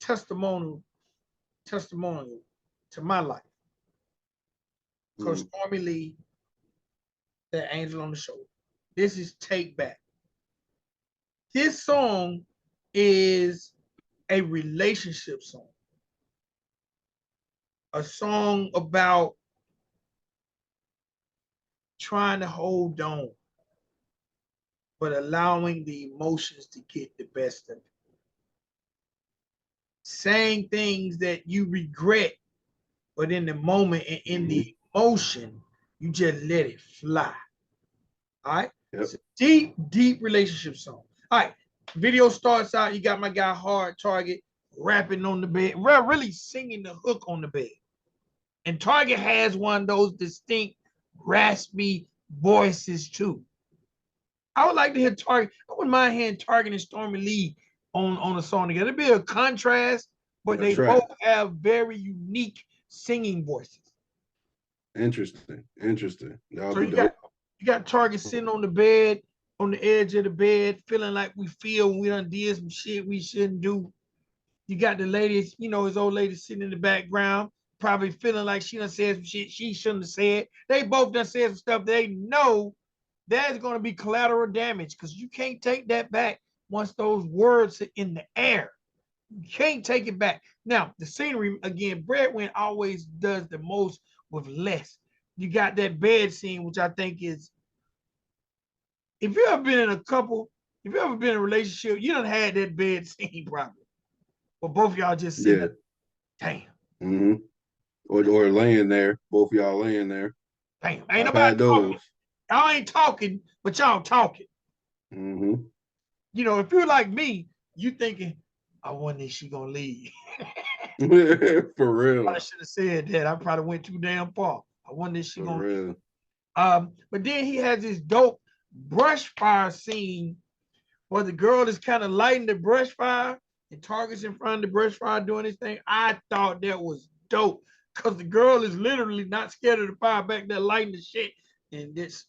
testimonial to my life. Because Stormie Leigh, that Angel on the Shoulder. This is Take Back. This song is a relationship song. A song about trying to hold on, but allowing the emotions to get the best of it. Saying things that you regret, but in the moment and in the emotion, you just let it fly. All right?
Yep.
It's a deep, deep relationship song. All right. Video starts out, you got my guy Hard Target rapping on the bed, really singing the hook on the bed. And Target has one of those distinct, raspy voices too. I would like to hear Target. I wouldn't mind hearing Target and Stormie Leigh on a song together. It'd be a contrast, but they both have very unique singing voices.
Interesting. That'll
So
be dope.
You got Target sitting on the bed, on the edge of the bed, feeling like we feel we done did some shit we shouldn't do. You got the ladies, his old lady sitting in the background, probably feeling like she done said some shit she shouldn't have said. They both done said some stuff they know there's going to be collateral damage because you can't take that back once those words are in the air. You can't take it back. Now, the scenery, again, Breadwin always does the most with less. You got that bed scene, which I think is, if you ever been in a couple, if you ever been in a relationship, you done had that bed scene probably. But both of y'all just sitting there, damn.
Mm-hmm. Or laying there, both of y'all laying there.
Damn, ain't nobody talking. Y'all ain't talking, but y'all talking.
Mm-hmm.
If you're like me, you thinking, I wonder if she gonna leave.
For real.
I should have said that. I probably went too damn far. I wonder if she
For
gonna
real.
leave. But then he has this dope brush fire scene where the girl is kind of lighting the brush fire and Target's in front of the brush fire doing this thing. I thought that was dope because the girl is literally not scared of the fire back there lighting the shit. And this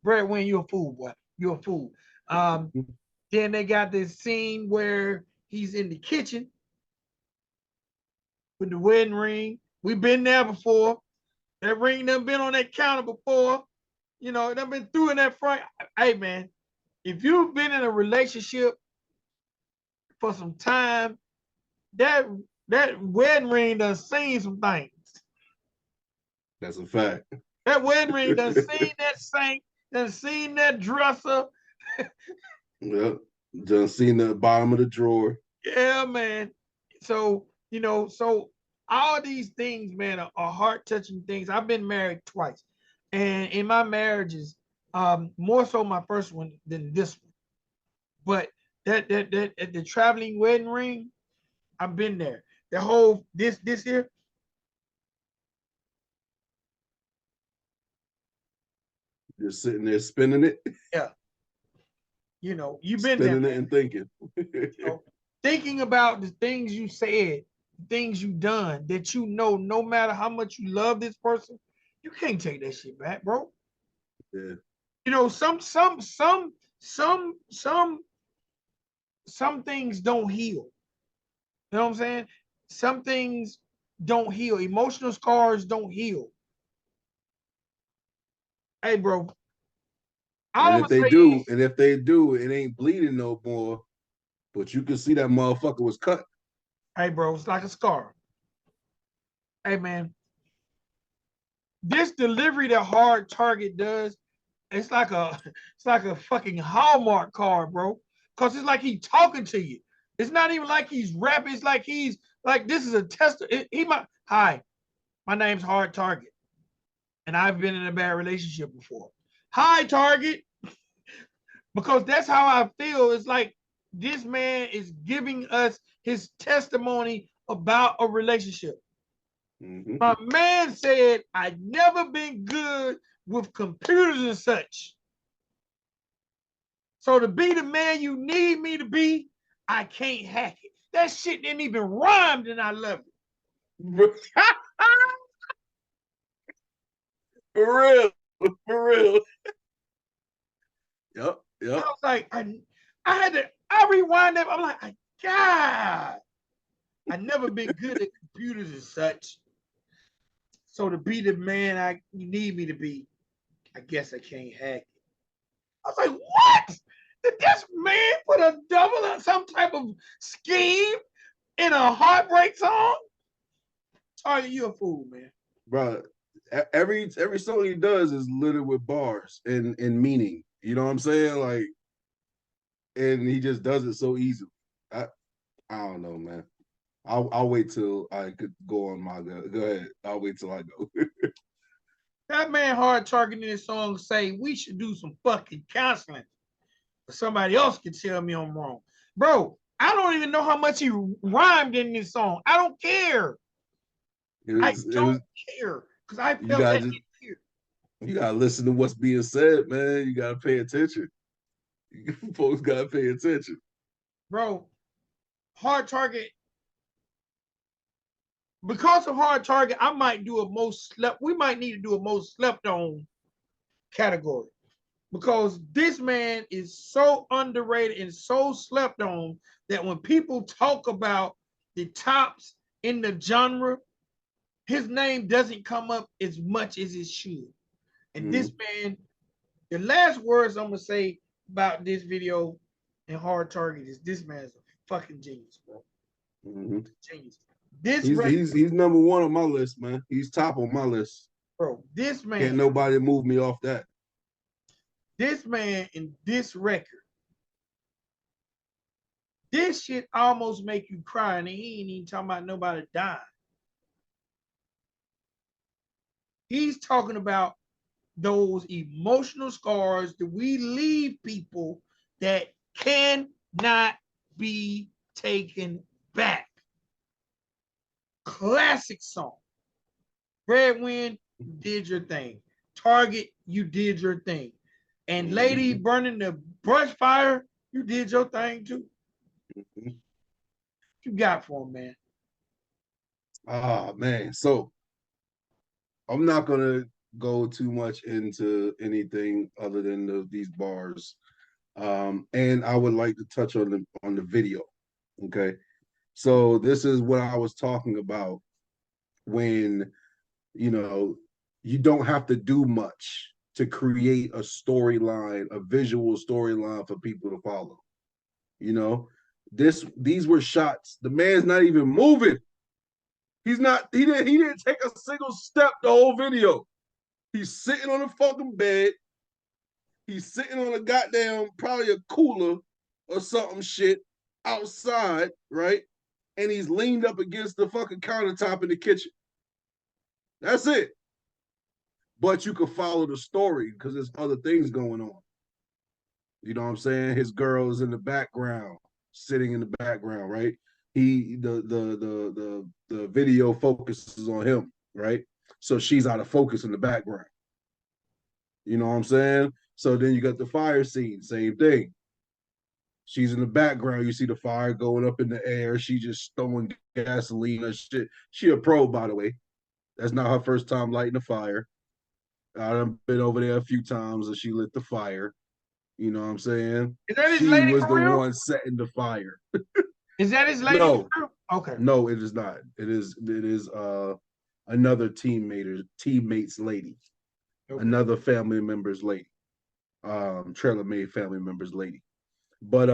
Breadwin, you're a fool, boy. You're a fool. Then they got this scene where he's in the kitchen with the wedding ring. We've been there before. That ring done been on that counter before. It done been through in that front. Hey, man, if you've been in a relationship for some time, that wedding ring done seen some things.
That's a fact.
That wedding ring done seen that sink, done seen that dresser.
Yep. Done seen the bottom of the drawer.
Yeah, man. So, so all these things, man, are heart-touching things. I've been married twice. And in my marriages, more so my first one than this one. But that the traveling wedding ring, I've been there. The whole this here.
Just sitting there spinning it.
Yeah. You've been
spinning
there,
it and thinking.
Thinking about the things you said, the things you done that no matter how much you love this person, you can't take that shit back, bro.
Yeah.
Some things don't heal. You know what I'm saying? Some things don't heal. Emotional scars don't heal. Hey, bro.
And if they do, it ain't bleeding no more. But you can see that motherfucker was cut.
Hey, bro, it's like a scar. Hey, man. This delivery that Hard Target does, it's like a fucking Hallmark card, bro. Cause it's like he's talking to you. It's not even like he's rapping. It's like he's like, this is a test. Hi, my name's Hard Target, and I've been in a bad relationship before. Hi, Target. Because that's how I feel. It's like this man is giving us his testimony about a relationship.
Mm-hmm.
My man said, I've never been good with computers and such. So to be the man you need me to be, I can't hack it. That shit didn't even rhyme, and I love
it. For real. For real. Yep.
I was like, I rewind that. I'm like, God, I never been good at computers and such. So to be the man you need me to be, I guess I can't hack it. I was like, what? Did this man put a double on some type of scheme in a heartbreak song? Target, you a fool, man.
Bro, every song he does is littered with bars and meaning. You know what I'm saying? Like, and he just does it so easily. I don't know, man. I'll wait till I could go on my go. Go ahead. I'll wait till I go.
That man Hard Target in his song say we should do some fucking counseling. Somebody else can tell me I'm wrong. Bro, I don't even know how much he rhymed in this song. I don't care. I don't care. Because I felt that here.
You gotta listen to what's being said, man. You gotta pay attention. Folks gotta pay attention.
Bro, Hard Target. Because of Hard Target, I might do a most slept. We might need to do a most slept on category. Because this man is so underrated and so slept on that when people talk about the tops in the genre, his name doesn't come up as much as it should. And this man, the last words I'm gonna say about this video and Hard Target is this man's a fucking genius, bro. Genius.
He's number one on my list, man. He's top on my list.
Bro, this man.
Can't nobody move me off that.
This man in this record, this shit almost make you cry, and he ain't even talking about nobody dying. He's talking about those emotional scars that we leave people that cannot be taken back. Classic song. Breadwin, you did your thing. Target, you did your thing. And Lady burning the brush fire, you did your thing too. What you got for him, man?
Ah, man. So I'm not gonna go too much into anything other than these bars. And I would like to touch on the video. Okay. So this is what I was talking about when, you don't have to do much to create a storyline, a visual storyline for people to follow. These were shots. The man's not even moving. He didn't take a single step the whole video. He's sitting on a fucking bed. He's sitting on a goddamn, probably a cooler or something shit outside, right? And he's leaned up against the fucking countertop in the kitchen. That's it. But you can follow the story because there's other things going on. You know what I'm saying? His girl is in the background, sitting in the background, right? The video focuses on him, right? So she's out of focus in the background. You know what I'm saying? So then you got the fire scene, same thing. She's in the background. You see the fire going up in the air. She just throwing gasoline and shit. She a pro, by the way. That's not her first time lighting a fire. I've been over there a few times and she lit the fire. You know what I'm saying?
Is that his
she
lady
was
for
the
real?
one setting the fire.
Is that his lady?
No.
For real? Okay.
No, it is not. It is another teammate's lady. Okay. Another family member's lady. Trailer Made family member's lady. But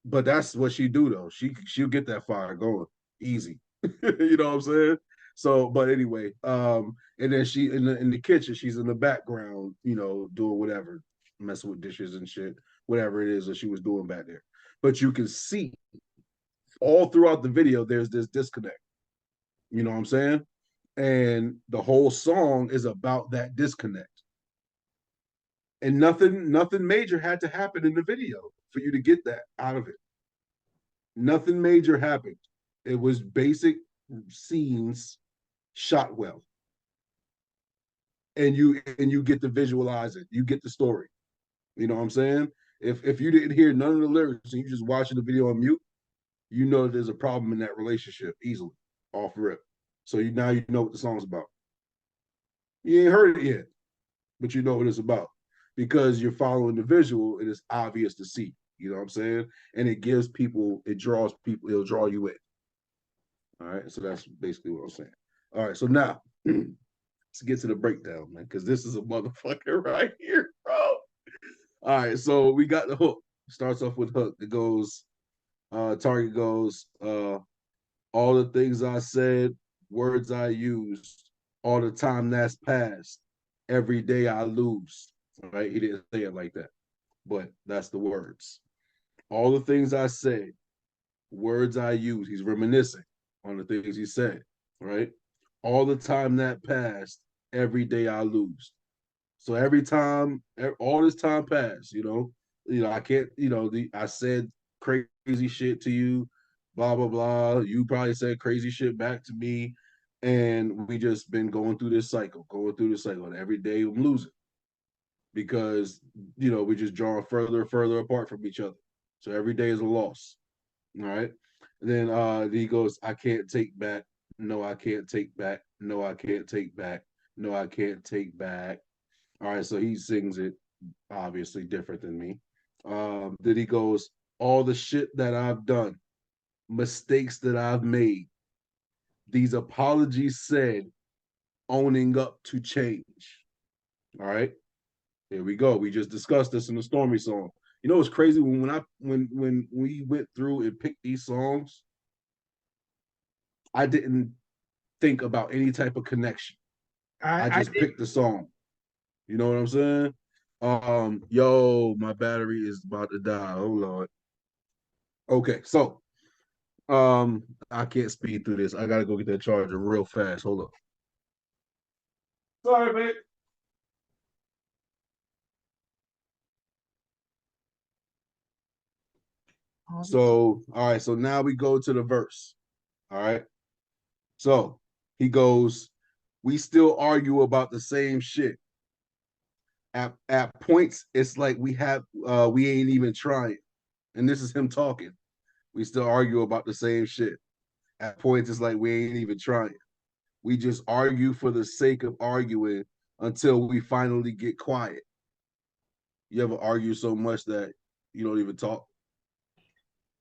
that's what she do though. She'll get that fire going easy. You know what I'm saying? So, but anyway, and then she in the kitchen, she's in the background, doing whatever, messing with dishes and shit, whatever it is that she was doing back there. But you can see all throughout the video, there's this disconnect. You know what I'm saying? And the whole song is about that disconnect. And nothing major had to happen in the video for you to get that out of it. Nothing major happened. It was basic scenes shot well. And you get to visualize it. You get the story. You know what I'm saying? If you didn't hear none of the lyrics and you just watching the video on mute, you know there's a problem in that relationship easily, off rip. So now you know what the song's about. You ain't heard it yet, but you know what it's about because you're following the visual and it's obvious to see. You know what I'm saying? And it gives people, it draws people, it'll draw you in. All right. So that's basically what I'm saying. All right. So now let's get to the breakdown, man, because this is a motherfucker right here, bro. All right. So we got the hook. Starts off with hook. It goes, Target goes, all the things I said, words I used, all the time that's passed, every day I lose. All right. He didn't say it like that, but that's the words. All the things I said, words I use. He's reminiscing on the things he said, right? All the time that passed, every day I lose. So every time, all this time passed, I can't, I said crazy shit to you, blah blah blah. You probably said crazy shit back to me, and we just been going through this cycle, and every day I'm losing because we're just drawing further and further apart from each other. So every day is a loss. All right. And then he goes, I can't take back. No, I can't take back. No, I can't take back. No, I can't take back. All right. So he sings it obviously different than me. Then he goes, all the shit that I've done, mistakes that I've made, these apologies said, owning up to change. All right. Here we go. We just discussed this in the Stormie song. You know what's crazy? When we went through and picked these songs, I didn't think about any type of connection. I just picked the song. You know what I'm saying? Yo, my battery is about to die. Oh Lord. Okay, so I can't speed through this. I gotta go get that charger real fast. Hold up. Sorry, man. So, all right, so now we go to the verse. All right. So he goes, we still argue about the same shit. At points, it's like we ain't even trying. And this is him talking. We still argue about the same shit. At points, it's like we ain't even trying. We just argue for the sake of arguing until we finally get quiet. You ever argue so much that you don't even talk?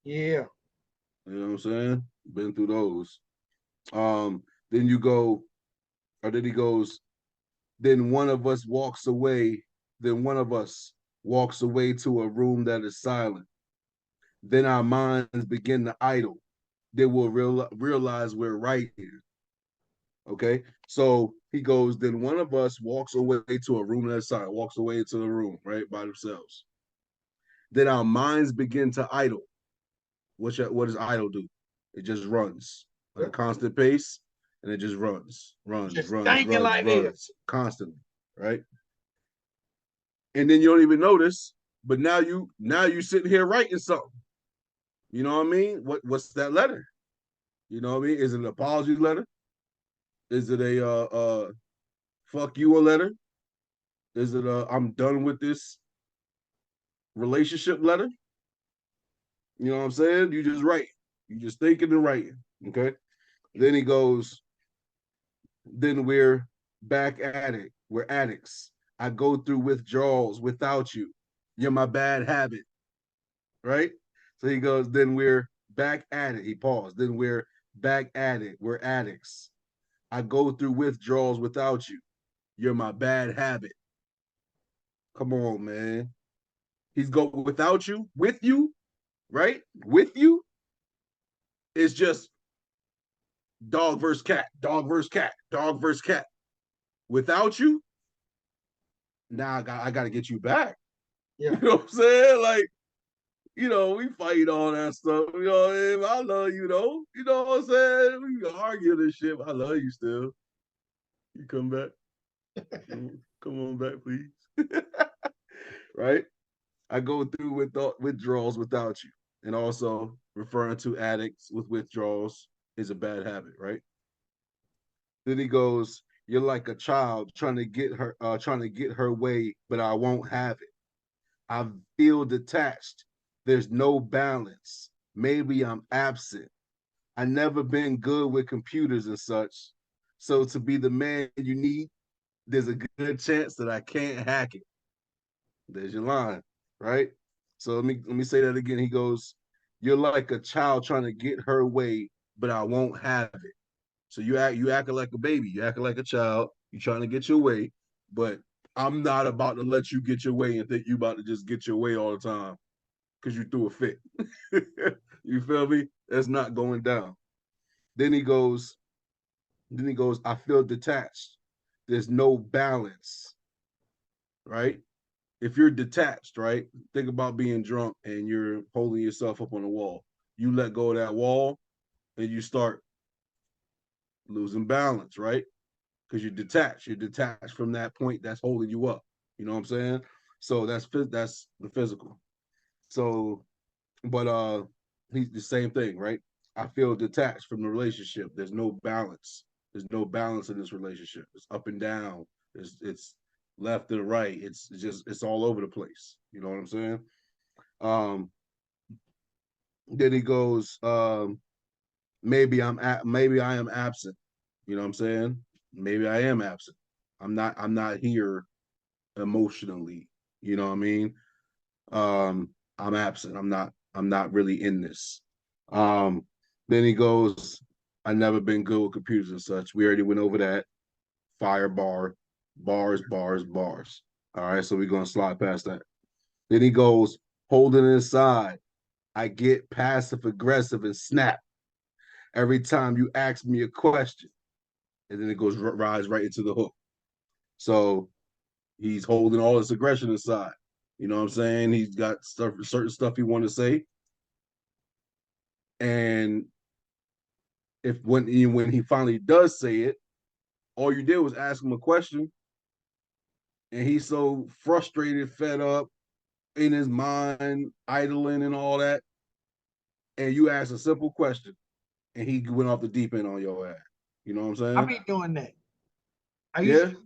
Yeah.
You know what I'm saying? Been through those. Then you go, or then he goes, then one of us walks away, then one of us walks away to a room that is silent. Then our minds begin to idle. They will realize we're right here. Okay. So he goes, then one of us walks away to a room that's silent, walks away into the room, right, by themselves. Then our minds begin to idle. What does idle do? It just runs at a constant pace, and it just runs constantly, right? And then you don't even notice, but now you sitting here writing something. You know what I mean? What's that letter? You know what I mean? Is it an apology letter? Is it a fuck you a letter? Is it a I'm done with this relationship letter? You know what I'm saying? You just write. You just thinking and writing. Okay. Then he goes, then we're back at it. We're addicts. I go through withdrawals without you. You're my bad habit. Right? So he goes, then we're back at it. He paused. Then we're back at it. We're addicts. I go through withdrawals without you. You're my bad habit. Come on, man. He's go without you, with you, right? With you. It's just dog versus cat, dog versus cat, dog versus cat. Without you, now I got to get you back. Yeah. You know what I'm saying? Like, we fight all that stuff. You know what I mean? I love you, though. You know what I'm saying? We can argue this shit, but I love you still. You come back. Come on back, please. Right? I go through with withdrawals without you. And also referring to addicts with withdrawals is a bad habit, right? Then he goes, you're like a child trying to get her way, but I won't have it. I feel detached. There's no balance. Maybe I'm absent. I never been good with computers and such. So to be the man you need, there's a good chance that I can't hack it. There's your line, right? So let me say that again. He goes, "You're like a child trying to get her way, but I won't have it." So you acting like a baby, you acting like a child, you trying to get your way, but I'm not about to let you get your way and think you about to just get your way all the time because you threw a fit. You feel me? That's not going down. Then he goes, I feel detached. There's no balance, right? If you're detached, right? Think about being drunk and you're holding yourself up on the wall. You let go of that wall and you start losing balance, right? Because you're detached. You're detached from that point that's holding you up. You know what I'm saying? So that's the physical. So, but he's the same thing, right? I feel detached from the relationship. There's no balance. There's no balance in this relationship. It's up and down. It's left and right. It's all over the place. You know what I'm saying? Um, then he goes, maybe I am absent. You know what I'm saying? Maybe I am absent. I'm not here emotionally. You know what I mean? I'm absent. I'm not really in this. Um, then he goes, I never been good with computers and such. We already went over that. Fire bar, bars, bars, bars. All right, so we're gonna slide past that. Then he goes, holding it inside. I get passive aggressive and snap every time you ask me a question. And then it goes rides right into the hook. So he's holding all this aggression aside. You know what I'm saying? He's got certain stuff he want to say, and if when he finally does say it, all you did was ask him a question, and he's so frustrated, fed up in his mind, idling and all that, and you asked a simple question, and he went off the deep end on your ass. You know what I'm
I
saying?
be doing that. I used
Yeah.
to,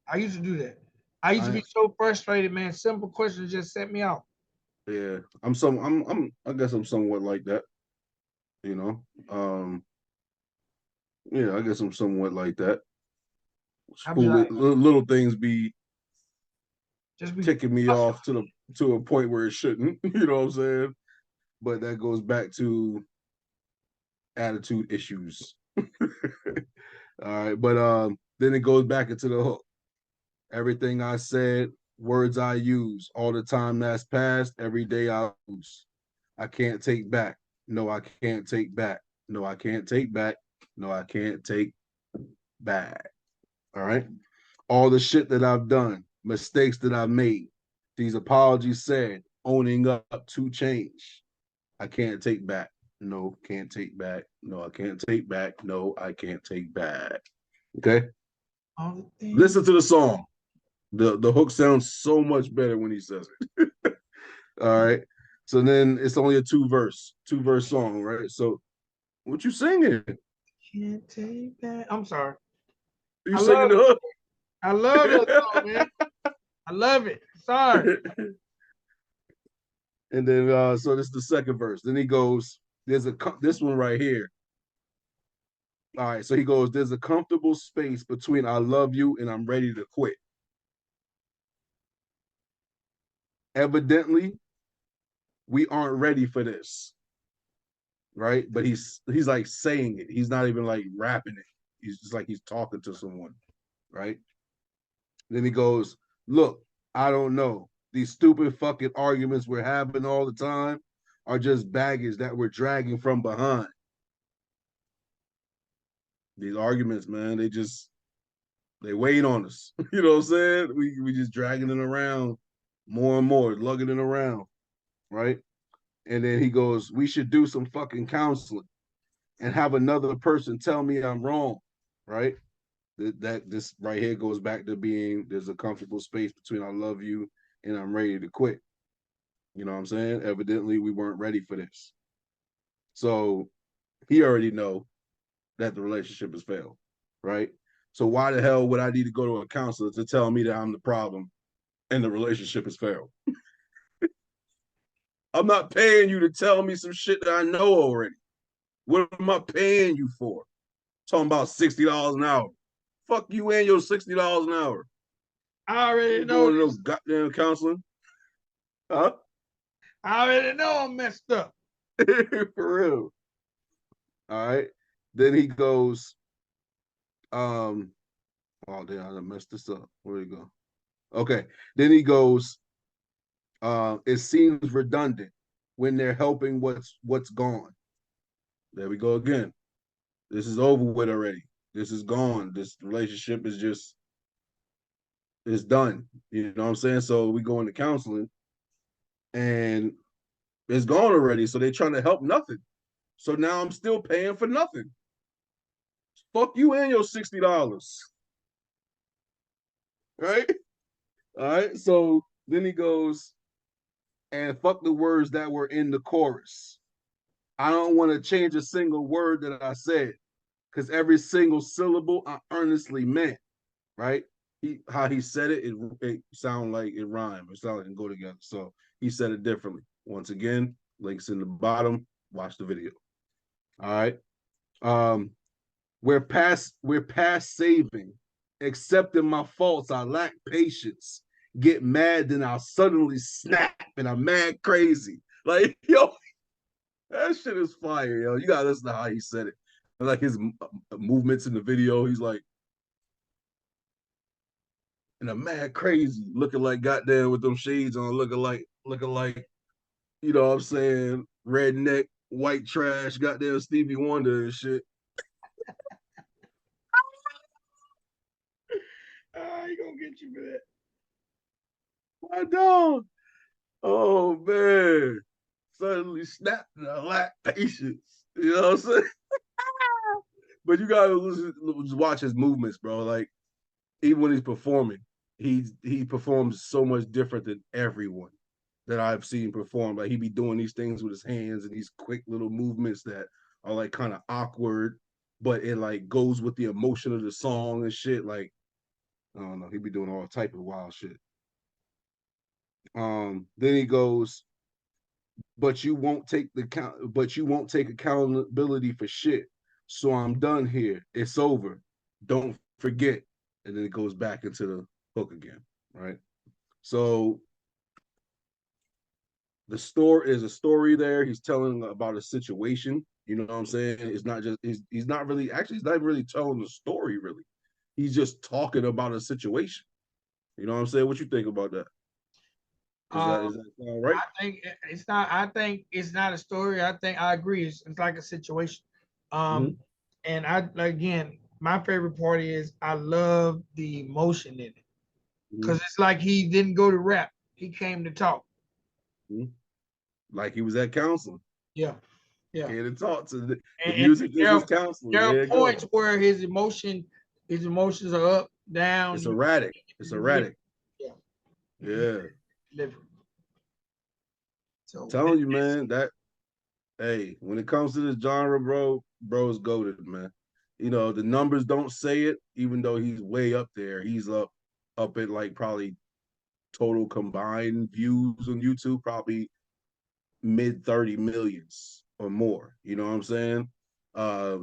I used to do that. I used to
I
be so frustrated, man. Simple questions just set me out.
yeah. I guess I'm somewhat like that. You know. Yeah. I guess I'm somewhat like that.
I be like,
Little things be
just be
ticking me off to a point where it shouldn't. You know what I'm saying? But that goes back to attitude issues. All right, but then it goes back into the hook. Everything I said, words I use, all the time that's passed, every day I lose. I can't take back. No, I can't take back. No, I can't take back. No, I can't take back. All right. All the shit that I've done, mistakes that I've made, these apologies said, owning up to change. I can't take back. No, can't take back. No, I can't take back. No, I can't take back. Okay.
all the things.
Listen to the song. The hook sounds so much better when he says it. All right. So then it's only a two verse song, right? So what you singing?
Can't take that. I'm sorry.
You
I love
singing the
it.
hook?
I love that song, man. I love it. Sorry.
And then so this is the second verse. Then he goes, there's this one right here. All right, so he goes, there's a comfortable space between I love you and I'm ready to quit. Evidently, we aren't ready for this, right? But he's like saying it. He's not even like rapping it. He's just like he's talking to someone, right? Then he goes, look, I don't know. These stupid fucking arguments we're having all the time are just baggage that we're dragging from behind. These arguments, man, they wait on us. You know what I'm saying? We just dragging it around more and more, lugging it around, right? And then he goes, we should do some fucking counseling and have another person tell me I'm wrong, right? That this right here goes back to being there's a comfortable space between I love you and I'm ready to quit. You know what I'm saying? Evidently, we weren't ready for this. So he already know that the relationship has failed, right? So why the hell would I need to go to a counselor to tell me that I'm the problem and the relationship has failed? I'm not paying you to tell me some shit that I know already. What am I paying you for? Talking about $60 an hour. Fuck you and your $60 an hour.
I already
You
know
doing no
this.
goddamn counseling? Huh?
I already know I'm messed up.
For real. All right. Then he goes, oh damn, I messed this up. Where you go? Okay. Then he goes, it seems redundant when they're helping what's gone. There we go again. This is over with already. This is gone. This relationship is just it's done. You know what I'm saying? So we go into counseling and it's gone already. So they're trying to help nothing. So now I'm still paying for nothing. Fuck you and your $60. Right? All right. So then he goes, and fuck the words that were in the chorus. I don't want to change a single word that I said because every single syllable I earnestly meant, right? How he said it sounded like it rhymed. It sounded like it go together. So he said it differently. Once again, links in the bottom. Watch the video. All right. Um, we're past saving. Accepting my faults, I lack patience. Get mad, then I'll suddenly snap, and I'm mad crazy. Like, yo, that shit is fire, yo. You gotta listen to how he said it. Like his movements in the video, he's like, and I'm mad crazy, looking like goddamn with them shades on, looking like, you know what I'm saying, redneck, white trash, goddamn Stevie Wonder and shit.
He gonna get you for that.
My dog. Oh man. Suddenly snapped and I lack patience. You know what I'm saying? But you gotta just watch his movements, bro. Like even when he's performing, he performs so much different than everyone that I've seen perform. Like he be doing these things with his hands and these quick little movements that are like kind of awkward, but it like goes with the emotion of the song and shit. Like I don't know, he be doing all type of wild shit. Then he goes, but you won't take accountability for shit. So I'm done here. It's over. Don't forget. And then it goes back into the hook again, right? So the story is a story there. He's telling about a situation. You know what I'm saying? It's not just he's not really actually he's not really telling the story really. He's just talking about a situation. You know what I'm saying? What you think about that? Is that all right?
I think it's not. I think it's not a story. I think I agree. It's like a situation.
Mm-hmm.
Um, and I again, my favorite part is I love the emotion in it
Mm-hmm.
because it's like he didn't go to rap. He came to talk.
Mm-hmm. Like he was at counseling.
Yeah, yeah.
Came to talk to the
And
music is his counseling.
there are
There you go.
points where his emotions are up, down.
It's erratic. It's erratic.
Yeah,
Yeah.
different. So
Telling you, man, that hey, when it comes to this genre, bro's goated, man. You know, the numbers don't say it, even though he's way up there. He's up at like probably total combined views on YouTube, probably mid 30 millions or more. You know what I'm saying?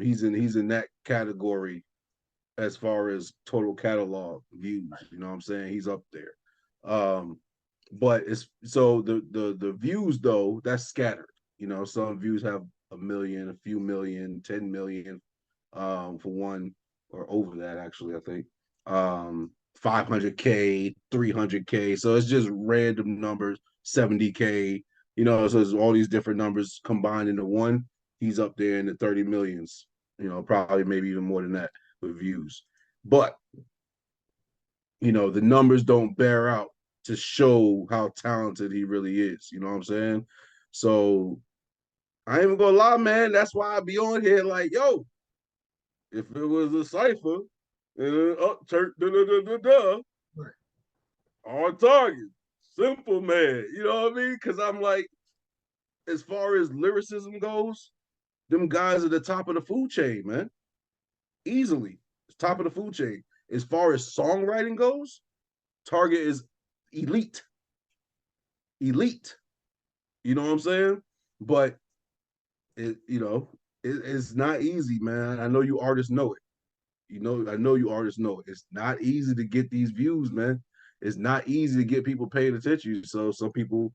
He's in that category as far as total catalog views. You know what I'm saying? He's up there. Um, but it's so the views though, that's scattered. You know, some views have a million, a few million, 10 million, for one, or over that actually, I think. 500K, 300K. So it's just random numbers, 70K, you know, so it's all these different numbers combined into one. He's up there in the 30 millions, you know, probably maybe even more than that with views. But you know, the numbers don't bear out to show how talented he really is. You know what I'm saying? So I ain't even gonna lie, man. That's why I be on here like, yo, if it was a cipher, turn
right.
on target, simple man. You know what I mean? Because I'm like, as far as lyricism goes, them guys are the top of the food chain, man. Easily, it's top of the food chain. As far as songwriting goes, Target is elite. Elite. You know what I'm saying? But it's not easy, man. I know you artists know it. I know you artists know it. It's not easy to get these views, man. It's not easy to get people paying attention. So some people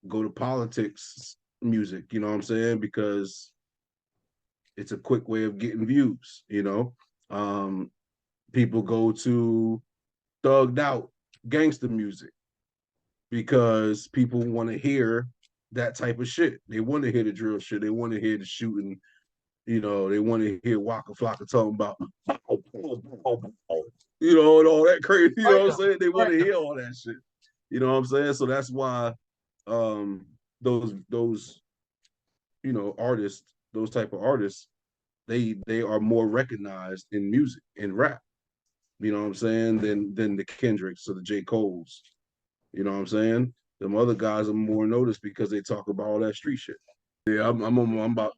go to politics music, you know what I'm saying? Because it's a quick way of getting views. People go to thugged out gangster music because people want to hear that type of shit. They want to hear the drill shit. They want to hear the shooting. They want to hear Waka Flocka talking about, and all that crazy. You know what I'm saying? They want to hear all that shit. You know what I'm saying? So that's why um, those artists, those type of artists, they are more recognized in music, in rap. You know what I'm saying? Than the Kendricks or the J. Coles. You know what I'm saying? Them other guys are more noticed because they talk about all that street shit. Yeah, I'm about.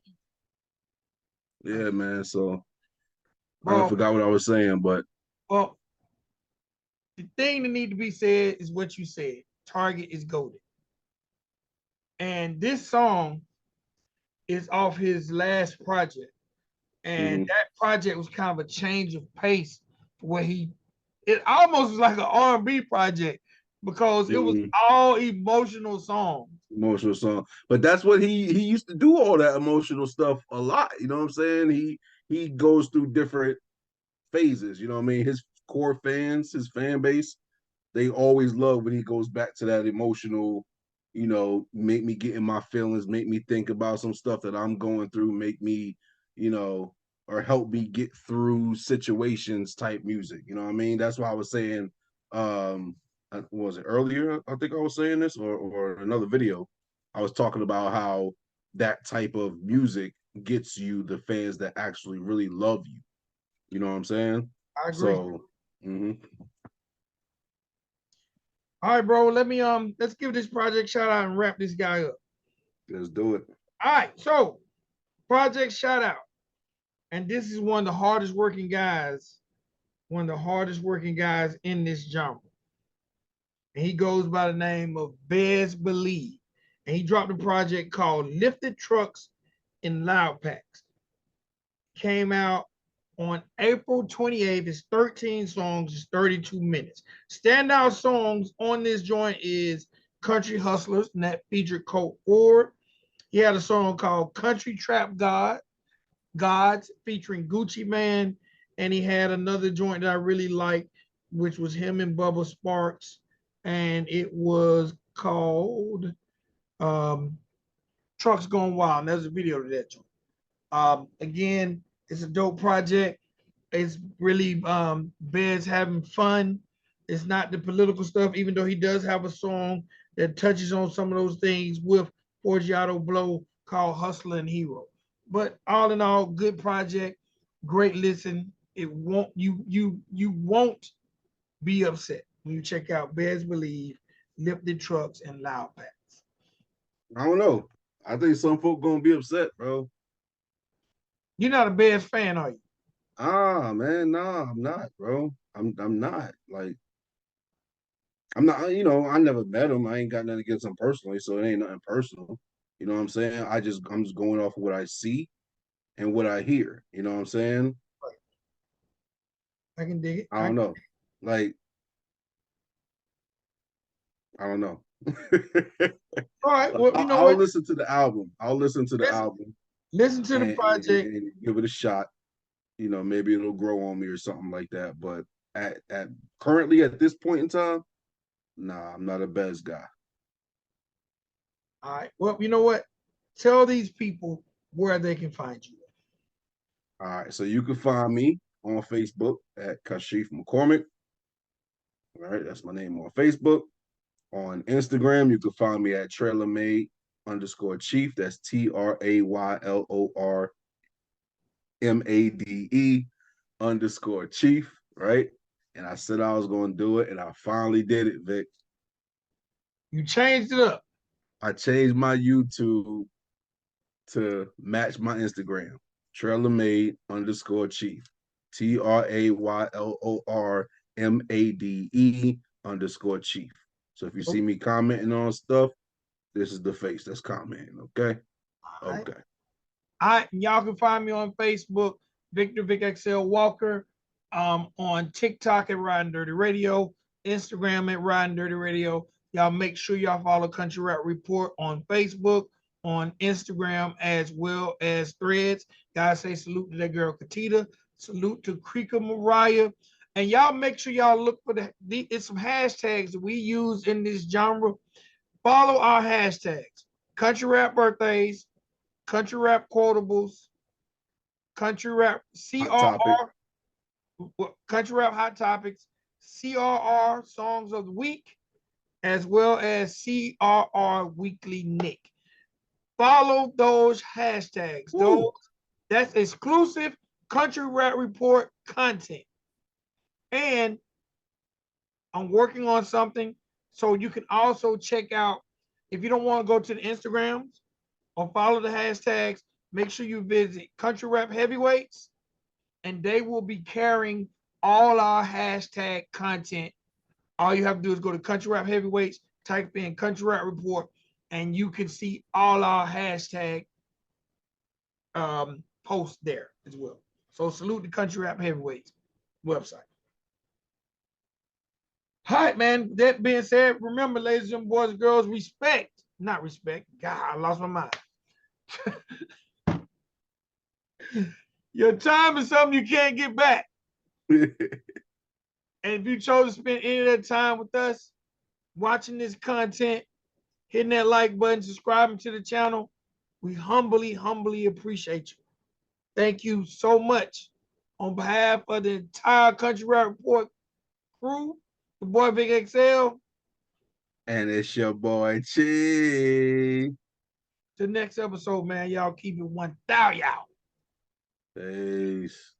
Yeah, man. So I
Bro,
forgot what I was saying, but
well, the thing that need to be said is what you said. Target is golden. And this song is off his last project. And
mm-hmm,
that project was kind of a change of pace where it almost was like an R&B project because it was
mm-hmm,
all emotional songs.
emotional song. But that's what he used to do, all that emotional stuff a lot. You know what I'm saying? He goes through different phases. You know what I mean? His core fans, his fan base, they always love when he goes back to that emotional, make me get in my feelings, make me think about some stuff that I'm going through, make me, or help me get through situations type music. You know what I mean? That's why I was saying, was it earlier? I think I was saying this or another video. I was talking about how that type of music gets you the fans that actually really love you. You know what I'm saying?
I agree.
So, mm-hmm.
All right, bro. Let's give this project shout out and wrap this guy up.
Let's do it.
All right, so project shout out. And this is one of the hardest working guys, in this genre. And he goes by the name of Bez Believe. And he dropped a project called Lifted Trucks and Loud Packs. Came out on April 28th. It's 13 songs, it's 32 minutes. Standout songs on this joint is Country Hustlers, and that featured Colt Ford. He had a song called Country Trap Gods featuring Gucci Man. And he had another joint that I really liked, which was him and Bubba Sparks. And it was called um, Trucks Gone Wild. And there's a video to that joint. Again, it's a dope project. It's really Bez having fun. It's not the political stuff, even though he does have a song that touches on some of those things with Forgiato Blow called Hustler and Hero. But all in all, good project, great listen. It won't you won't be upset when you check out Bez Believe, Lifted Trucks, and Loud Packs.
I don't know. I think some folk gonna be upset, bro.
You're not a Bez fan, are you?
Man, nah, I'm not, bro. I'm not. Like, I'm not, I never met him. I ain't got nothing against him personally, so it ain't nothing personal. You know what I'm saying? I'm just going off of what I see and what I hear. You know what I'm saying?
I can dig it.
I don't know. Like, I don't know.
All right. Well, you know
I'll
what?
listen to the album. I'll listen to the album
Listen to the project.
and give it a shot. Maybe it'll grow on me or something like that. But at currently at this point in time, nah, I'm not a Bez guy.
All right. Well, you know what? Tell these people where they can find you.
All right, so you can find me on Facebook at Kashif McCormick. All right, that's my name on Facebook. On Instagram, you can find me at TrailerMade_Chief. That's TRAYLORMADE_Chief, right? And I said I was going to do it, and I finally did it, Vic.
You changed it up.
I changed my YouTube to match my Instagram. TrailerMade_Chief. TRAYLORMADE_Chief. So if you see me commenting on stuff, This is the face that's commenting. Okay.
All right.
Okay.
Y'all can find me on Facebook, Victor Vic XL Walker, on TikTok at Riding Dirty Radio, Instagram at Riding Dirty Radio. Y'all make sure y'all follow Country Rap Report on Facebook, on Instagram, as well as Threads. Guys, say salute to that girl Katita, salute to Krika Mariah, and y'all make sure y'all look for it's some hashtags that we use in this genre. Follow our hashtags: Country Rap Birthdays, Country Rap Quotables, Country Rap
Hot topic.
CRR, Country Rap Hot Topics, CRR Songs of the Week, as well as CRR Weekly Nick. Follow those hashtags. That's exclusive Country Rap Report content. And I'm working on something, so you can also check out, if you don't want to go to the Instagrams or follow the hashtags, make sure you visit Country Rap Heavyweights, and they will be carrying all our hashtag content. All you have to do is go to Country Rap Heavyweights, type in Country Rap Report, and you can see all our hashtag posts there as well. So salute the Country Rap Heavyweights website. All right, man. That being said, remember, ladies and boys and girls, respect, not respect. God, I lost my mind. Your time is something you can't get back. And if you chose to spend any of that time with us, watching this content, hitting that like button, subscribing to the channel, we humbly appreciate you. Thank you so much. On behalf of the entire Country Rap Report crew, the boy Vic XL.
And it's your boy Chi.
To the next episode, man. Y'all keep it 1,000, y'all.
Peace.